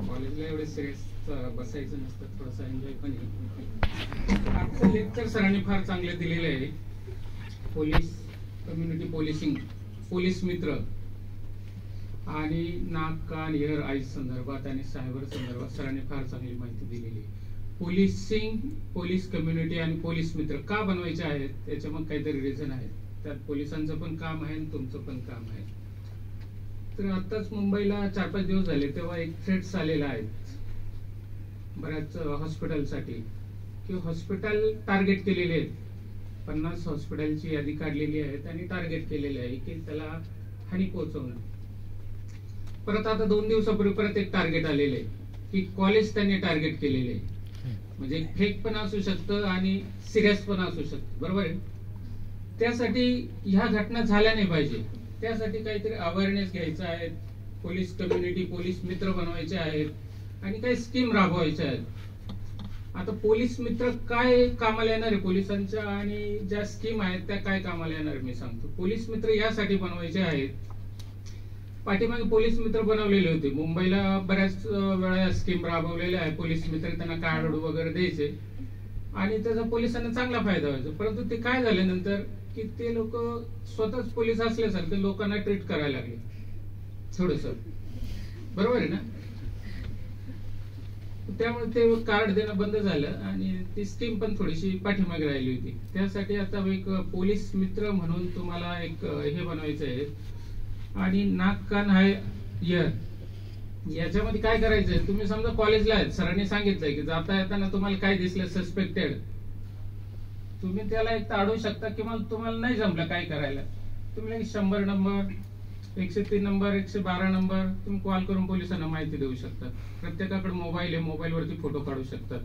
Speaker 5: कॉलेजला एवढे सिरियस बसायचं नसतं, थोडासा एन्जॉय पण आहे. आजचं लेक्चर सरांनी फार चांगले दिलेले आहे. पोलीस कम्युनिटी पोलिसिंग, पोलीस मित्र आणि नाक कान इयर आईज संदर्भात आणि सायबर संदर्भात सरांनी फार चांगली माहिती दिलेली आहे. पोलिसिंग, पोलीस कम्युनिटी आणि पोलीस मित्र का बनवायचे आहेत त्याच्या मग काहीतरी रिझन आहेत. त्यात पोलिसांचं पण काम आहे आणि तुमचं पण काम आहे. तर आताच मुंबईला 4-5 दिवस झाले तेव्हा एक थ्रेट्स आलेला आहे बऱ्याच हॉस्पिटलसाठी की हॉस्पिटल टार्गेट केलेले आहेत. 50 हॉस्पिटलची यादी काढलेली आहे आणि टार्गेट केलेले आहे की त्याला हानी पोहोचवणं. परत आता 2 दिवसापूर्वी परत एक टार्गेट आलेले आहे की कॉलेज त्यांनी टार्गेट केलेले आहे. म्हणजे फेक पण असू शकतं आणि सिरियस पण असू शकतं. बरोबर आहे. त्यासाठी ह्या घटना झाल्या नाही पाहिजे. त्यासाठी काहीतरी अवेअरनेस घ्यायचा आहे. पोलीस कम्युनिटी, पोलीस मित्र बनवायचे आहेत आणि काही स्कीम राबवायच्या आहेत. आता पोलीस मित्र काय कामाला येणार आहे पोलिसांच्या आणि ज्या स्कीम आहेत त्या काय कामाला येणार मी सांगतो. पोलीस मित्र यासाठी बनवायचे आहेत. पाठीमागे पोलीस मित्र बनवलेले होते. मुंबईला बऱ्याच वेळा स्कीम राबवलेल्या आहे. पोलीस मित्र त्यांना कार्ड वगैरे द्यायचे आणि त्याचा पोलिसांना चांगला फायदा व्हायचा. परंतु ते काय झाले नंतर की ते लोक स्वतःच पोलीस असल्यासारखे लोकांना ट्रीट करायला लागले थोडस. बरोबर आहे ना. त्यामुळे ते कार्ड देणं बंद झालं आणि ती स्कीम पण थोडीशी पाठीमागे राहिली होती. त्यासाठी आता एक पोलीस मित्र म्हणून तुम्हाला एक हे बनवायचं आहे. आणि नाक कान आहे इयर याच्यामध्ये काय करायचंय. तुम्ही समजा कॉलेजला आहेत, सरांनी सांगितलंय की जाता येताना तुम्हाला काय दिसलं सस्पेक्टेड, तुम्ही त्याला एक तर अडवू शकता किंवा तुम्हाला नाही जमलं काय करायला, तुम्ही 100 नंबर, 103 नंबर, 112 नंबर तुम्ही कॉल करून पोलिसांना माहिती देऊ शकता. प्रत्येकाकडे मोबाईल आहे, मोबाईलवरती फोटो काढू शकतात,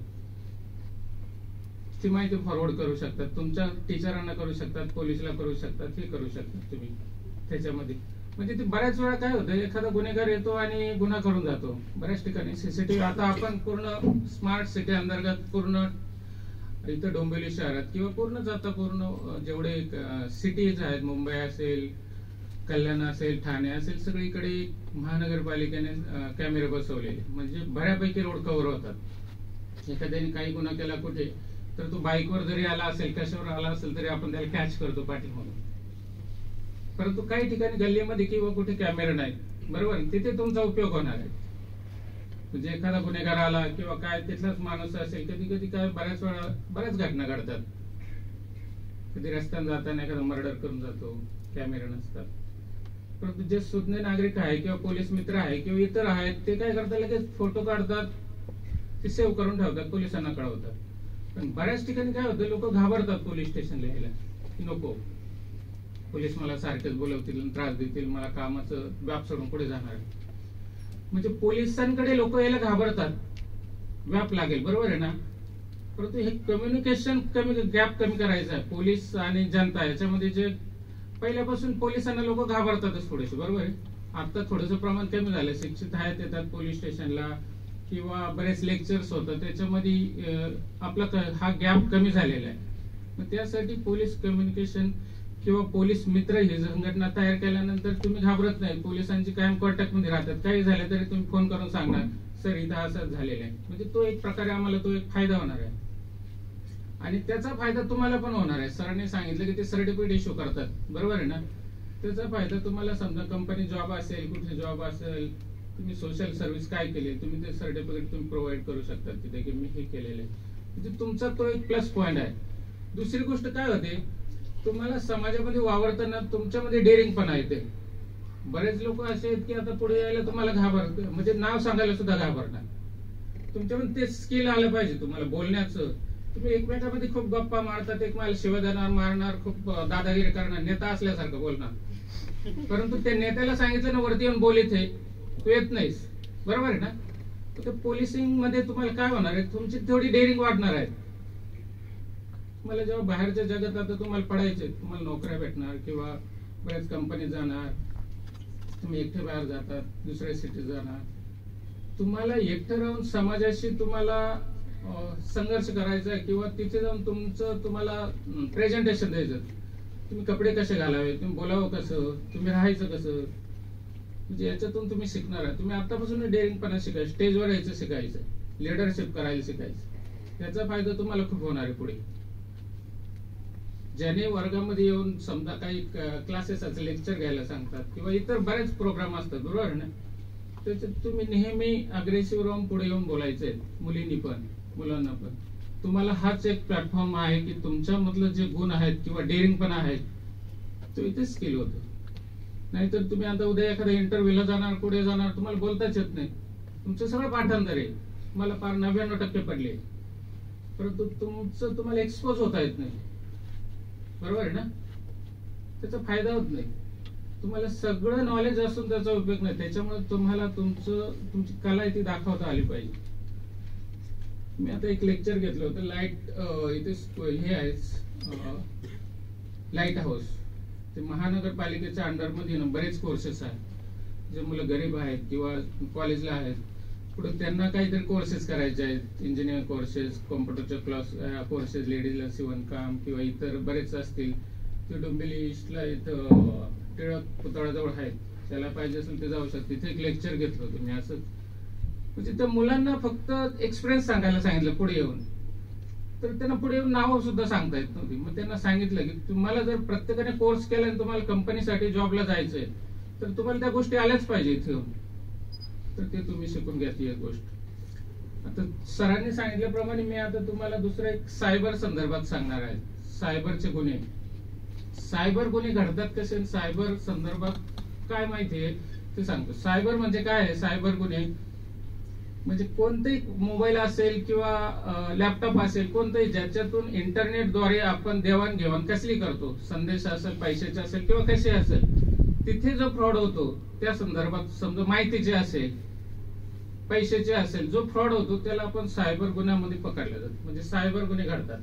Speaker 5: ती माहिती फॉरवर्ड करू शकतात, तुमच्या टीचरांना करू शकतात, पोलिसला करू शकतात, हे करू शकतात तुम्ही त्याच्यामध्ये. म्हणजे ते बऱ्याच वेळा काय होतं, एखादा गुन्हेगार येतो आणि गुन्हा करून जातो. बऱ्याच ठिकाणी सीसीटीव्ही, आता आपण पूर्ण स्मार्ट सिटी अंतर्गत पूर्ण इथं डोंबिवली शहरात किंवा पूर्ण जाता पूर्ण जेवढे सिटीज आहेत, मुंबई असेल, कल्याण असेल, ठाणे असेल, सगळीकडे महानगरपालिकेने कॅमेरे बसवलेले. म्हणजे बऱ्यापैकी रोड कव्हर होतात. एखाद्याने काही गुन्हा केला कुठे तर तो बाईकवर जरी आला असेल, कशावर आला असेल तरी आपण त्याला कॅच करतो पाठीमागून. परंतु काही ठिकाणी गल्लीमध्ये किंवा कुठे कॅमेरा नाही, बरोबर, तिथे तुमचा उपयोग होणार आहे. म्हणजे एखादा गुन्हेगार आला किंवा काय तिथलाच माणूस असेल, कधी कधी काय बऱ्याच वेळा बऱ्याच घटना घडतात. कधी रस्त्याने जाताना एखादा मर्डर करून जातो, कॅमेरा नसतात. परंतु जे सुज्ञ नागरिक आहे किंवा पोलीस मित्र आहे किंवा इतर आहेत, ते काय करतात, लगेच फोटो काढतात, ते सेव्ह करून ठेवतात, पोलिसांना कळवतात. पण बऱ्याच ठिकाणी काय होतं, लोक घाबरतात पोलीस स्टेशनला यायला, की नको पोलीस मला सारखेच बोलवतील, त्रास देतील, मला कामाचं व्याप सोडून पुढे जाणार. म्हणजे पोलिसांकडे लोक यायला घाबरतात, व्याप लागेल, बरोबर आहे ना. परंतु हे कम्युनिकेशन गॅप कमी करायचं आहे. पोलीस आणि जनता याच्यामध्ये जे पहिल्यापासून पोलिसांना लोक घाबरतातच थोडेसे, बरोबर आहे. आता थोडंसं प्रमाण कमी झालं, शिक्षित आहेत, येतात पोलीस स्टेशनला किंवा बरेच लेक्चर्स होतात, त्याच्यामध्ये आपला हा गॅप कमी झालेला आहे. मग त्यासाठी पोलीस कम्युनिकेशन किंवा पोलीस मित्र ही संघटना तयार केल्यानंतर तुम्ही घाबरत नाही, पोलिसांची कायम कॉन्टॅक्ट मध्ये राहतात, काही झालं तरी तुम्ही फोन करून सांगणार सर इथं असं झालेलं आहे. म्हणजे तो एक प्रकारे आम्हाला तो एक फायदा होणार आहे आणि त्याचा फायदा तुम्हाला पण होणार आहे. सरांनी सांगितलं की ते सर्टिफिकेट इश्यू करतात, बरोबर आहे ना. त्याचा फायदा तुम्हाला समजा कंपनी जॉब असेल, कुठे जॉब असेल, तुम्ही सोशल सर्व्हिस काय केली, तुम्ही ते सर्टिफिकेट तुम्ही प्रोव्हाइड करू शकता तिथे की मी हे केलेलं आहे. म्हणजे तुमचा तो एक प्लस पॉइंट आहे. दुसरी गोष्ट काय होते, तुम्हाला समाजामध्ये वावरताना तुमच्यामध्ये डेअरिंगपणा येते. बरेच लोक असे आहेत की आता पुढे यायला तुम्हाला म्हणजे नाव सांगायला सुद्धा घाबरणार. तुमच्यामध्ये ते स्किल आलं पाहिजे तुम्हाला बोलण्याचं. तुम्ही एकमेकांमध्ये खूप गप्पा मारतात, एकमेकाला शिवाय देणार, मारणार, खूप दादागिरी करणार, नेता असल्यासारखं बोलणार. परंतु त्या नेत्याला सांगितलं ना वरती येऊन बोल इथे, तू येत नाहीस, बरोबर आहे ना. तर पोलिसिंग मध्ये तुम्हाला काय होणार आहे, तुमची थोडी डेअरिंग वाढणार आहे. तुम्हाला जेव्हा बाहेरच्या जगात आता तुम्हाला पडायचे, तुम्हाला नोकऱ्या भेटणार किंवा बऱ्याच कंपनी जाणार, तुम्ही एकटे बाहेर जातात, दुसऱ्या सिटीत जाणार, तुम्हाला एकटं राहून समाजाशी तुम्हाला संघर्ष करायचा आहे किंवा तिथे जाऊन तुम्हाला प्रेझेंटेशन द्यायचं. तुम्ही कपडे कसे घालावे, तुम्ही बोलावं कसं, तुम्ही राहायचं कसं, म्हणजे याच्यातून तुम्ही शिकणार आहे. तुम्ही आतापासून डेअरिंगपणा शिकायचं, स्टेजवर यायचं शिकायचं, लिडरशिप करायला शिकायचं. त्याचा फायदा तुम्हाला खूप होणार आहे पुढे. ज्याने वर्गामध्ये येऊन समजा काही क्लासेस असं लेक्चर घ्यायला सांगतात किंवा इतर बरेच प्रोग्राम असतात, बरोबर ना, त्याच्यात तुम्ही नेहमी अग्रेसिव्ह राहून पुढे येऊन बोलायचंय. मुलींनी पण मुलांना पण तुम्हाला हाच एक प्लॅटफॉर्म आहे की तुमच्यामधलं जे गुण आहेत किंवा डेअरिंग पण आहेत तो इथेच स्किल होतो. नाहीतर तुम्ही आता उद्या एखाद्या इंटरव्ह्यूला जाणार, पुढे जाणार, तुम्हाला बोलताच येत नाही, तुमचं सगळं पाठांतर आहे, तुम्हाला फार 99% पडले, परंतु तुम्हाला एक्सपोज होता येत नाही, बरोबर आहे ना. त्याचा फायदा होत नाही. तुम्हाला सगळं नॉलेज असून त्याचा उपयोग नाही. त्याच्यामुळे तुम्हाला तुमची कला ती दाखवता आली पाहिजे. मी आता एक लेक्चर घेतलं होतं इथे हे आहे लाईट हाऊस, ते महानगरपालिकेच्या अंडरमध्ये बरेच कोर्सेस आहेत. जे मुलं गरीब आहेत किंवा कॉलेजला आहेत, पुढे त्यांना काहीतरी कोर्सेस करायचे आहेत, इंजिनिअरिंग कोर्सेस, कॉम्प्युटरचे कोर्सेस, लेडीजला शिवणकाम किंवा इतर बरेच असतील. ते डोंबिवली ईस्टला इथं टिळक पुतळ्याजवळ आहेत, त्याला पाहिजे असेल ते जाऊ शकते. तिथे एक लेक्चर घेतलं होतं मी असंच. म्हणजे त्या मुलांना फक्त एक्सपिरियन्स सांगायला सांगितलं पुढे येऊन, तर त्यांना पुढे येऊन नाव सुद्धा सांगता येत नव्हती. मग त्यांना सांगितलं की तुम्हाला जर प्रत्येकाने कोर्स केला आणि तुम्हाला कंपनीसाठी जॉबला जायचंय तर तुम्हाला त्या गोष्टी आल्याच पाहिजे इथे येऊन, तर ते तुम्ही शिकून घ्या ती एक गोष्ट. आता सरांनी सांगितल्याप्रमाणे मी आता तुम्हाला दुसरं एक सायबर संदर्भात सांगणार आहे. सायबरचे गुन्हे, सायबर गुन्हे घडतात कसे, सायबर संदर्भात काय माहितीये ते सांगतो. सायबर म्हणजे काय आहे, सायबर गुन्हे म्हणजे कोणतेही मोबाईल असेल किंवा लॅपटॉप असेल, कोणतेही ज्याच्यातून इंटरनेटद्वारे आपण देवाणघेवाण कसली करतो, संदेश असेल, पैशाचे असेल किंवा कसे असेल, तिथे जो फ्रॉड होतो त्या संदर्भात समजा माहितीचे असेल, पैशाचे असेल, जो फ्रॉड होतो त्याला आपण सायबर गुन्ह्यामध्ये पकडलं जातं. म्हणजे सायबर गुन्हे घडतात.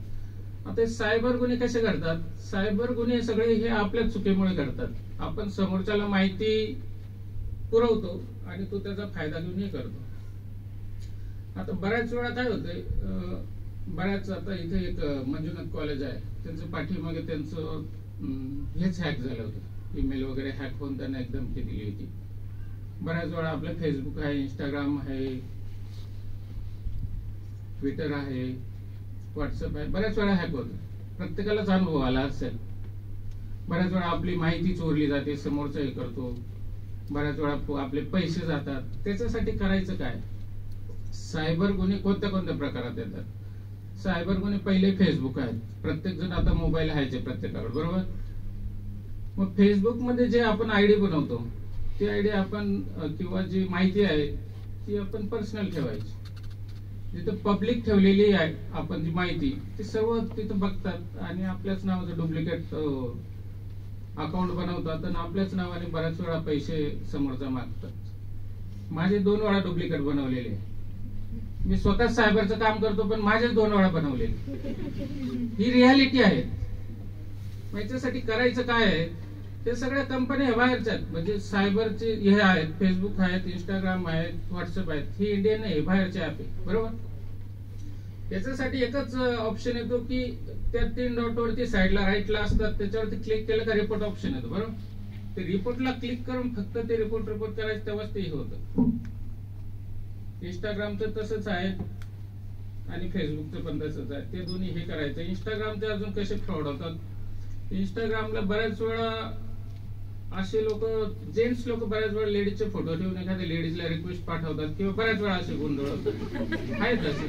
Speaker 5: आता सायबर गुन्हे कसे घडतात, सायबर गुन्हे सगळे हे आपल्या चुकीमुळे घडतात. आपण समोरच्याला माहिती पुरवतो आणि तो त्याचा फायदा घेऊन हे करतो. आता बऱ्याच वेळा काय होतंय, बऱ्याच आता इथे एक मंजुनाथ कॉलेज आहे, त्यांचं पाठीमागे त्यांचं हेच हॅक झालं होतं, ईमेल वगैरे हॅक होऊन त्यांना एकदम धमकी दिली होती. बऱ्याच वेळा आपलं फेसबुक आहे, इंस्टाग्राम आहे, ट्विटर आहे, व्हॉट्सअप आहे, बऱ्याच वेळा हॅक होतं. प्रत्येकालाच अनुभव आला असेल. बऱ्याच वेळा आपली माहिती चोरली जाते, समोरचा हे करतो, बऱ्याच वेळा आपले पैसे जातात. त्याच्यासाठी करायचं काय, सायबर गुन्हे कोणत्या कोणत्या प्रकारात येतात. सायबर गुन्हे पहिले फेसबुक आहेत, प्रत्येक जण आता मोबाईल आहे प्रत्येकाकडे, बरोबर. मग फेसबुक मध्ये जे आपण आयडी बनवतो ती आयडी आपण किंवा जी माहिती आहे ती आपण पर्सनल ठेवायची. जिथं पब्लिक ठेवलेली आहे आपण जी माहिती ती सर्व तिथं बघतात आणि आपल्याच नावाचं डुप्लिकेट अकाउंट बनवतात आणि आपल्याच नावाने बऱ्याच वेळा पैसे समोरचा मागतात. माझे 2 वेळा डुप्लिकेट बनवलेले. मी स्वतः सायबरचं काम करतो पण माझेच 2 वेळा बनवलेले. ही रियालिटी आहे. याच्यासाठी करायचं काय आहे, ते सगळ्या कंपन्या बाहेरच्या आहेत. म्हणजे सायबरचे हे आहेत, फेसबुक आहेत, इंस्टाग्राम आहेत, व्हॉट्सअप आहेत, ही इंडियन नाही, बाहेरचे ऍप आहे, बरोबर. याच्यासाठी एकच ऑप्शन येतो की त्या 3 डॉटवरती साईडला राईटला असतात, त्याच्यावरती क्लिक केलं का रिपोर्ट ऑप्शन येतो. बरोबर, ते रिपोर्टला क्लिक करून फक्त ते रिपोर्ट करायचं, तेव्हाच ते हे होतं. इंस्टाग्रामचं तसंच आहे आणि फेसबुकचं पण तसंच आहे. ते दोन्ही हे करायचं. इंस्टाग्रामचे अजून कसे फ्रॉड होतात, इंस्टाग्रामला बऱ्याच वेळा असे लोक, जेंट्स लोक बऱ्याच वेळा लेडीजचे फोटो ठेवून एखाद्या लेडीजला रिक्वेस्ट पाठवतात किंवा बऱ्याच वेळा असे गोंधळ होतात. आहेत असे.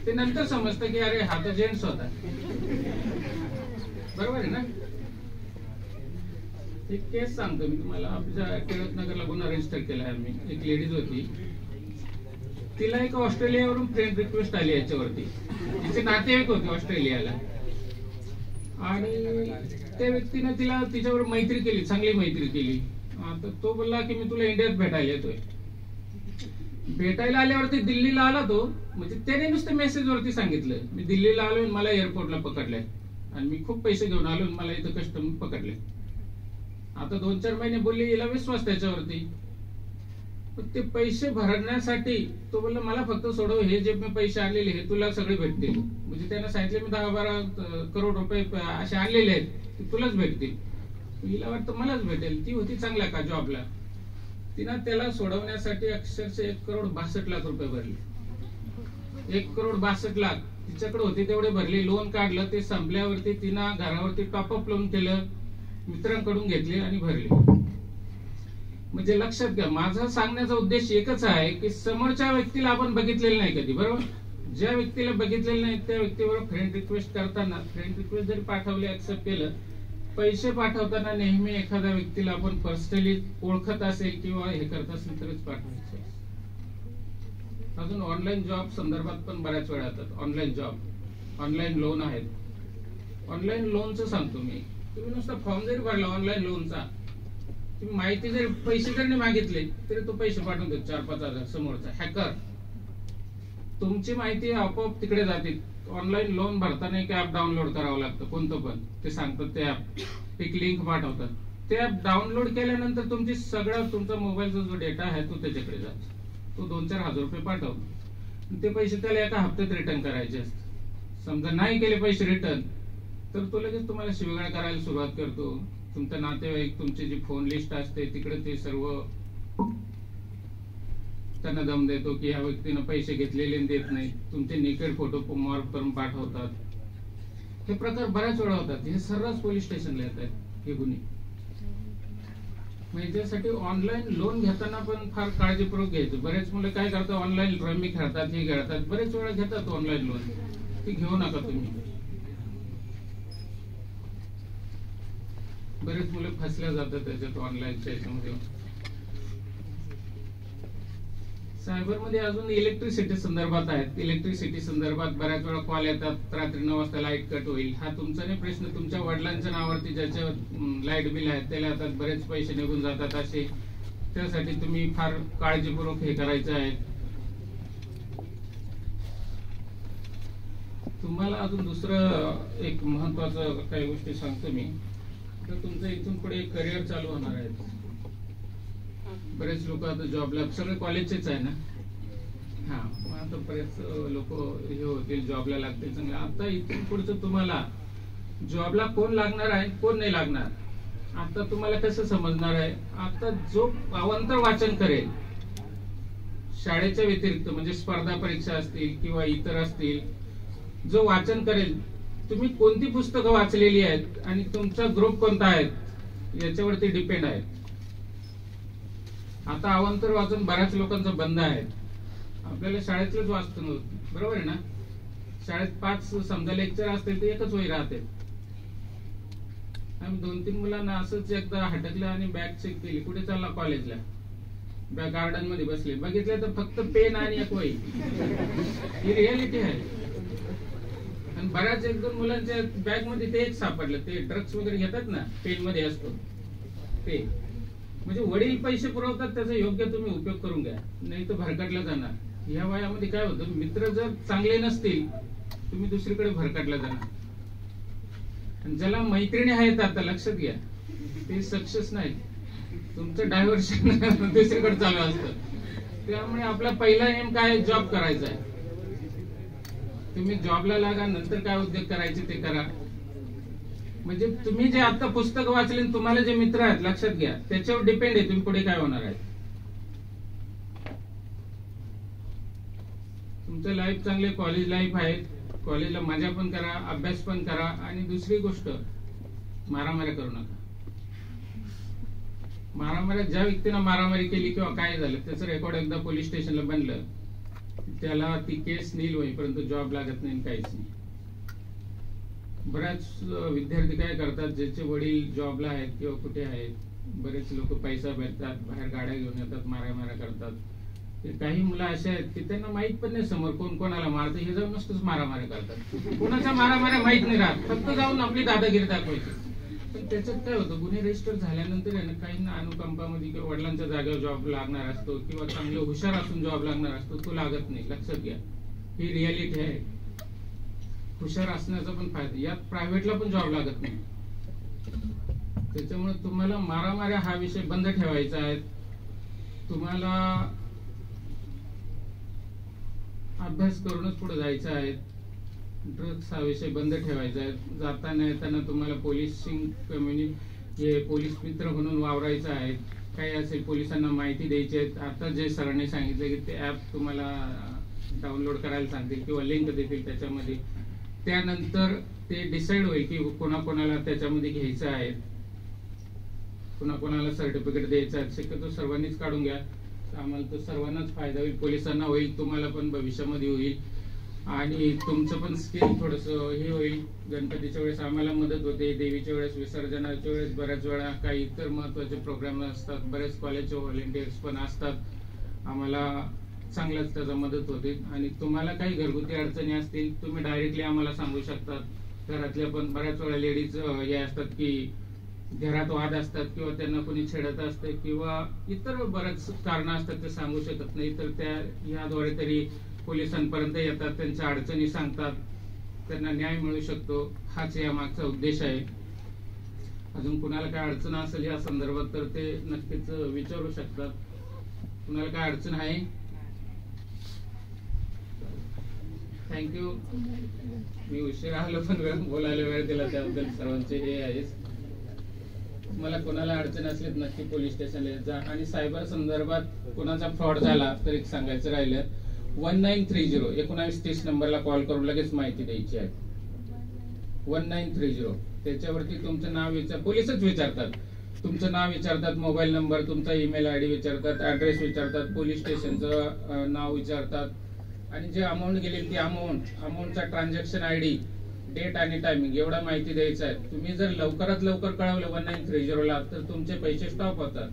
Speaker 5: ते नंतर समजतं की अरे हा तर जेंट्स होता. बरोबर आहे ना. एक केस सांगतो मी तुम्हाला. आमच्या टिळकनगरला गुन्हा रजिस्टर केला आहे आम्ही. एक लेडीज होती, तिला एक ऑस्ट्रेलियावरून फ्रेंड रिक्वेस्ट आली याच्यावरती. तिचे नातेवाईक होते ऑस्ट्रेलियाला आणि त्या व्यक्तीने तिला तिच्यावर मैत्री केली, चांगली मैत्री केली. आता तो बोलला की मी तुला इंडियात भेटायला येतोय. भेटायला आल्यावरती दिल्लीला आला तो, म्हणजे त्याने नुसतं मेसेजवरती सांगितलं मी दिल्लीला आलो आणि मला एअरपोर्टला पकडलंय आणि मी खूप पैसे घेऊन आलो आणि मला इथं कस्टम पकडले. आता 2-4 महिने बोलले, हिला विश्वास त्याच्यावरती. ते पैसे भरण्यासाठी तो बोलला मला फक्त सोडव, हे जे मी पैसे आणलेले हे तुला सगळे भेटतील. म्हणजे त्यानं सांगितले मी 10-12 करोड रुपये असे आणलेले आहेत, ते तुलाच भेटतील. हिला वाटतं मलाच भेटेल. ती होती चांगला का जॉबला. तिनं त्याला सोडवण्यासाठी अक्षरशः 1,62,00,000 रुपये भरले. 1,62,00,000 तिच्याकडे होते तेवढे भरले. लोन काढलं, ते संपल्यावरती तिनं घरावरती टॉपअप लोन केलं, मित्रांकडून घेतले आणि भरले. म्हणजे लक्षात घ्या, माझा सांगण्याचा उद्देश एकच आहे की समोरच्या व्यक्तीला आपण बघितलेलं नाही कधी. बरोबर, ज्या व्यक्तीला बघितलेलं नाही त्या व्यक्तीवर फ्रेंड रिक्वेस्ट करताना, फ्रेंड रिक्वेस्ट जरी पाठवले, ऍक्सेप्ट केलं, पैसे पाठवताना नेहमी एखाद्या व्यक्तीला आपण पर्सनली ओळखत असेल किंवा हे करत असेल तरच पाठवायचं. अजून ऑनलाईन जॉब संदर्भात पण बऱ्याच वेळा येतात. ऑनलाईन जॉब, ऑनलाईन लोन आहेत. ऑनलाईन लोनचं सांगतो मी. तुम्ही नुसता फॉर्म जरी भरला ऑनलाईन लोनचा, तुम्ही माहिती जरी पैसे जरी मागितले तरी तो पैसे पाठवून देतो 4-5 हजार. समोरचा हॅकर तुमची माहिती आपोआप तिकडे जाते. ऑनलाईन लोन भरताना एक ऍप डाउनलोड करावं लागतं, कोणतं पण. ते सांगतात ते ऍप, एक लिंक पाठवतात. ते ऍप डाउनलोड केल्यानंतर तुमची सगळा तुमचा मोबाईलचा जो डेटा आहे तो त्याच्याकडे जातो. तो 2-4 हजार रुपये पाठवतो. ते पैसे त्याला एका हप्त्यात रिटर्न करायचे असतात. समजा नाही केले पैसे रिटर्न तर तो लगेच तुम्हाला शिवीगाळ करायला सुरुवात करतो. तुमचं नातेवाईक, तुमची जी फोन लिस्ट असते तिकडे ते सर्व त्यांना दम देतो की या व्यक्तीनं पैसे घेतलेले देत नाही. तुमचे नेकेड फोटो मॉर्फ करून पाठवतात. हे प्रकार बऱ्याच वेळा होतात. हे सर्रास पोलीस स्टेशनला येत आहेत हे गुन्हे. म्हणजे त्यासाठी ऑनलाईन लोन घेताना पण फार काळजीपूर्वक घ्यायचं. बरेच मुलं काय करतात, ऑनलाईन रमी खेळतात, हे खेळतात, बरेच वेळा घेतात ऑनलाईन लोन. ती घेऊ नका तुम्ही. बरेच मुलं फसल्या जातात त्याच्यात ऑनलाईनच्या याच्यामध्ये. सायबरमध्ये अजून इलेक्ट्रिसिटी संदर्भात आहेत. इलेक्ट्रिसिटी संदर्भात बऱ्याच वेळा कॉल येतात, रात्री 9 वाजता लाईट कट होईल. हा तुमचा नाही प्रश्न, तुमच्या वडिलांच्या नावावरती ज्याच्या लाईट बिल आहे त्याला आता बरेच पैसे निघून जातात असे. त्यासाठी तुम्ही फार काळजीपूर्वक हे करायचं आहे. तुम्हाला अजून दुसरं एक महत्वाचं काही गोष्टी सांगतो मी. तर तुमचं इथून पुढे करिअर चालू होणार आहे. बरेच लोक आता जॉबला, सगळे कॉलेजचेच आहे ना. हा, मग आता बरेच लोक हे होतील, जॉबला लागतील चांगले. आता इथून पुढचं तुम्हाला जॉबला कोण लागणार आहे, कोण नाही लागणार, आता तुम्हाला कसं समजणार आहे. आता जो अवांतर वाचन करेल शाळेच्या व्यतिरिक्त, म्हणजे स्पर्धा परीक्षा असतील किंवा इतर असतील, जो वाचन करेल, तुम्ही कोणती पुस्तकं वाचलेली आहेत आणि तुमचा ग्रुप कोणता आहे याच्यावरती डिपेंड आहे. आता अवांतर वाचन बऱ्याच लोकांचं बंद आहे. आपल्याला शाळेतलंच वाचतो नव्हतं. बरोबर आहे ना. शाळेत 5 समजा लेक्चर असतील तर एकच वही राहते. आम्ही 2-3 मुलांना असंच एकदा हटकलं आणि बॅग चेक केली, कुठे चालला कॉलेजला, बॅग गार्डन मध्ये बसले, बघितलं तर फक्त पेन आणि एक वही. ही रियालिटी आहे. आणि बऱ्याच 1-2 मुलांच्या बॅग मध्ये ते एक सापडलं, ते ड्रग्स वगैरे घेतात ना, पेन मध्ये असतो ते. म्हणजे वडील पैसे पुरवतात, त्याचा योग्य तुम्ही उपयोग करून घ्या, नाही तर भरकटला जाणार. ह्या वयामध्ये काय होतं, मित्र जर चांगले नसतील तुम्ही दुसरीकडे भरकटला जाणार. आणि ज्याला मैत्रिणी आहेत आता लक्षात घ्या, ते सक्सेस नाही, तुमचं डायव्हर्शन दुसरीकडे चालू असतं. त्यामुळे आपला पहिला एम काय, जॉब करायचा आहे. तुम्ही जॉबला लागा, नंतर काय उद्योग करायचे ते करा. म्हणजे तुम्ही जे आता पुस्तक वाचले, तुम्हाला जे मित्र आहेत लक्षात घ्या, त्याच्यावर डिपेंड आहे तुम्ही पुढे काय होणार आहे. तुमचं लाईफ चांगले कॉलेज लाईफ आहे, कॉलेजला मजा पण करा, अभ्यास पण करा. आणि दुसरी गोष्ट, मारामारी करू नका. मारामारी, ज्या व्यक्तीनं मारामारी केली किंवा काय झालं त्याचं रेकॉर्ड एकदा पोलीस स्टेशनला बनलं, त्याला ती केस नील होईपर्यंत जॉब लागत नाही, काहीच नाही. बऱ्याच विद्यार्थी काय करतात, ज्याचे वडील जॉबला आहेत किंवा कुठे आहेत, बरेच लोक पैसा भेटतात, बाहेर गाड्या घेऊन येतात, मारामाऱ्या करतात. काही मुलं असे आहेत की त्यांना माहित पण नाही समोर कोण कोणाला मारतं, हे जाऊन नुसतंच मारामारी करतात. कोणाच्या मारामाऱ्या माहित नाही राहत, फक्त जाऊन आपली दादागिरी दाखवायची. पण त्याच्यात काय होतं, गुन्हे रजिस्टर झाल्यानंतर आहे ना, काहींना अनुकंपामध्ये किंवा वडिलांच्या जागेवर जॉब लागणार असतो किंवा चांगले हुशार असून जॉब लागणार असतो, तो लागत नाही. लक्षात घ्या, ही रियालिटी आहे. हुशार असण्याचा पण फायदा, यात प्रायव्हेटला पण जॉब लागत नाही. त्याच्यामुळे तुम्हाला मारामाऱ्या हा विषय बंद ठेवायचा आहे. तुम्हाला अभ्यास करूनच पुढे जायचं आहे. ड्रग्स हा विषय बंद ठेवायचा आहे. जाताना येताना तुम्हाला पोलिसिंग कम्युनिटी, पोलीस मित्र म्हणून वावरायचं आहे. काही असेल पोलिसांना माहिती द्यायची आहे. आता जे सरांनी सांगितलं की ते ऍप तुम्हाला डाउनलोड करायला सांगतील किंवा लिंक देतील त्याच्यामध्ये, त्यानंतर ते डिसाईड होईल की कोणाकोणाला त्याच्यामध्ये घ्यायचं आहे, कोणाकोणाला सर्टिफिकेट द्यायचं आहे. शक्यतो सर्वांनीच काढून घ्या, आम्हाला तो सर्वांनाच फायदा होईल, पोलिसांना होईल, तुम्हाला पण भविष्यामध्ये होईल. आणि तुमचं पण स्किल थोडंसं हे होईल. गणपतीच्या वेळेस आम्हाला मदत होते, देवीच्या वेळेस, विसर्जनाच्या वेळेस, बऱ्याच वेळा काही इतर महत्वाचे प्रोग्राम असतात, बरेच कॉलेजचे व्हॉलेंटियर्स पण असतात, आम्हाला चांगलाच त्याचा मदत होते. आणि तुम्हाला काही घरगुती अडचणी असतील तुम्ही डायरेक्टली आम्हाला सांगू शकतात. घरातल्या पण बऱ्याच वेळा लेडीज हे असतात की घरात वाद असतात किंवा त्यांना कोणी छेडत असते किंवा इतर बरेच कारण असतात, ते सांगू शकत नाही, तर त्या याद्वारे तरी पोलिसांपर्यंत येतात, त्यांच्या अडचणी सांगतात, त्यांना न्याय मिळू शकतो. हाच या मागचा उद्देश आहे. अजून कुणाला काय अडचण असेल या संदर्भात तर ते नक्कीच विचारू शकतात. कुणाला काय अडचण आहे? थँक्यू. मी उशीर आलो पण बोलायला वेळ दिला त्याबद्दल सर्वांचे हे आहे. मला कोणाला अडचण असली नक्की पोलीस स्टेशनला जा. आणि सायबर संदर्भात कोणाचा फ्रॉड झाला तर एक सांगायचं राहिलं, 1930 1930 नंबरला कॉल करून लगेच माहिती द्यायची आहे. 1930 त्याच्यावरती तुमचं नाव पोलीसच विचारतात, तुमचं नाव विचारतात, मोबाईल नंबर, तुमचा ईमेल आयडी विचारतात, ऍड्रेस विचारतात, पोलीस स्टेशनचं नाव विचारतात, आणि जे अमाऊंट गेली ती अमाऊंटचा ट्रान्झॅक्शन आयडी, डेट आणि टायमिंग एवढा माहिती द्यायचा आहे. तुम्ही जर लवकरात लवकर कळवलं 1930 ला तर तुमचे पैसे स्टॉप होतात.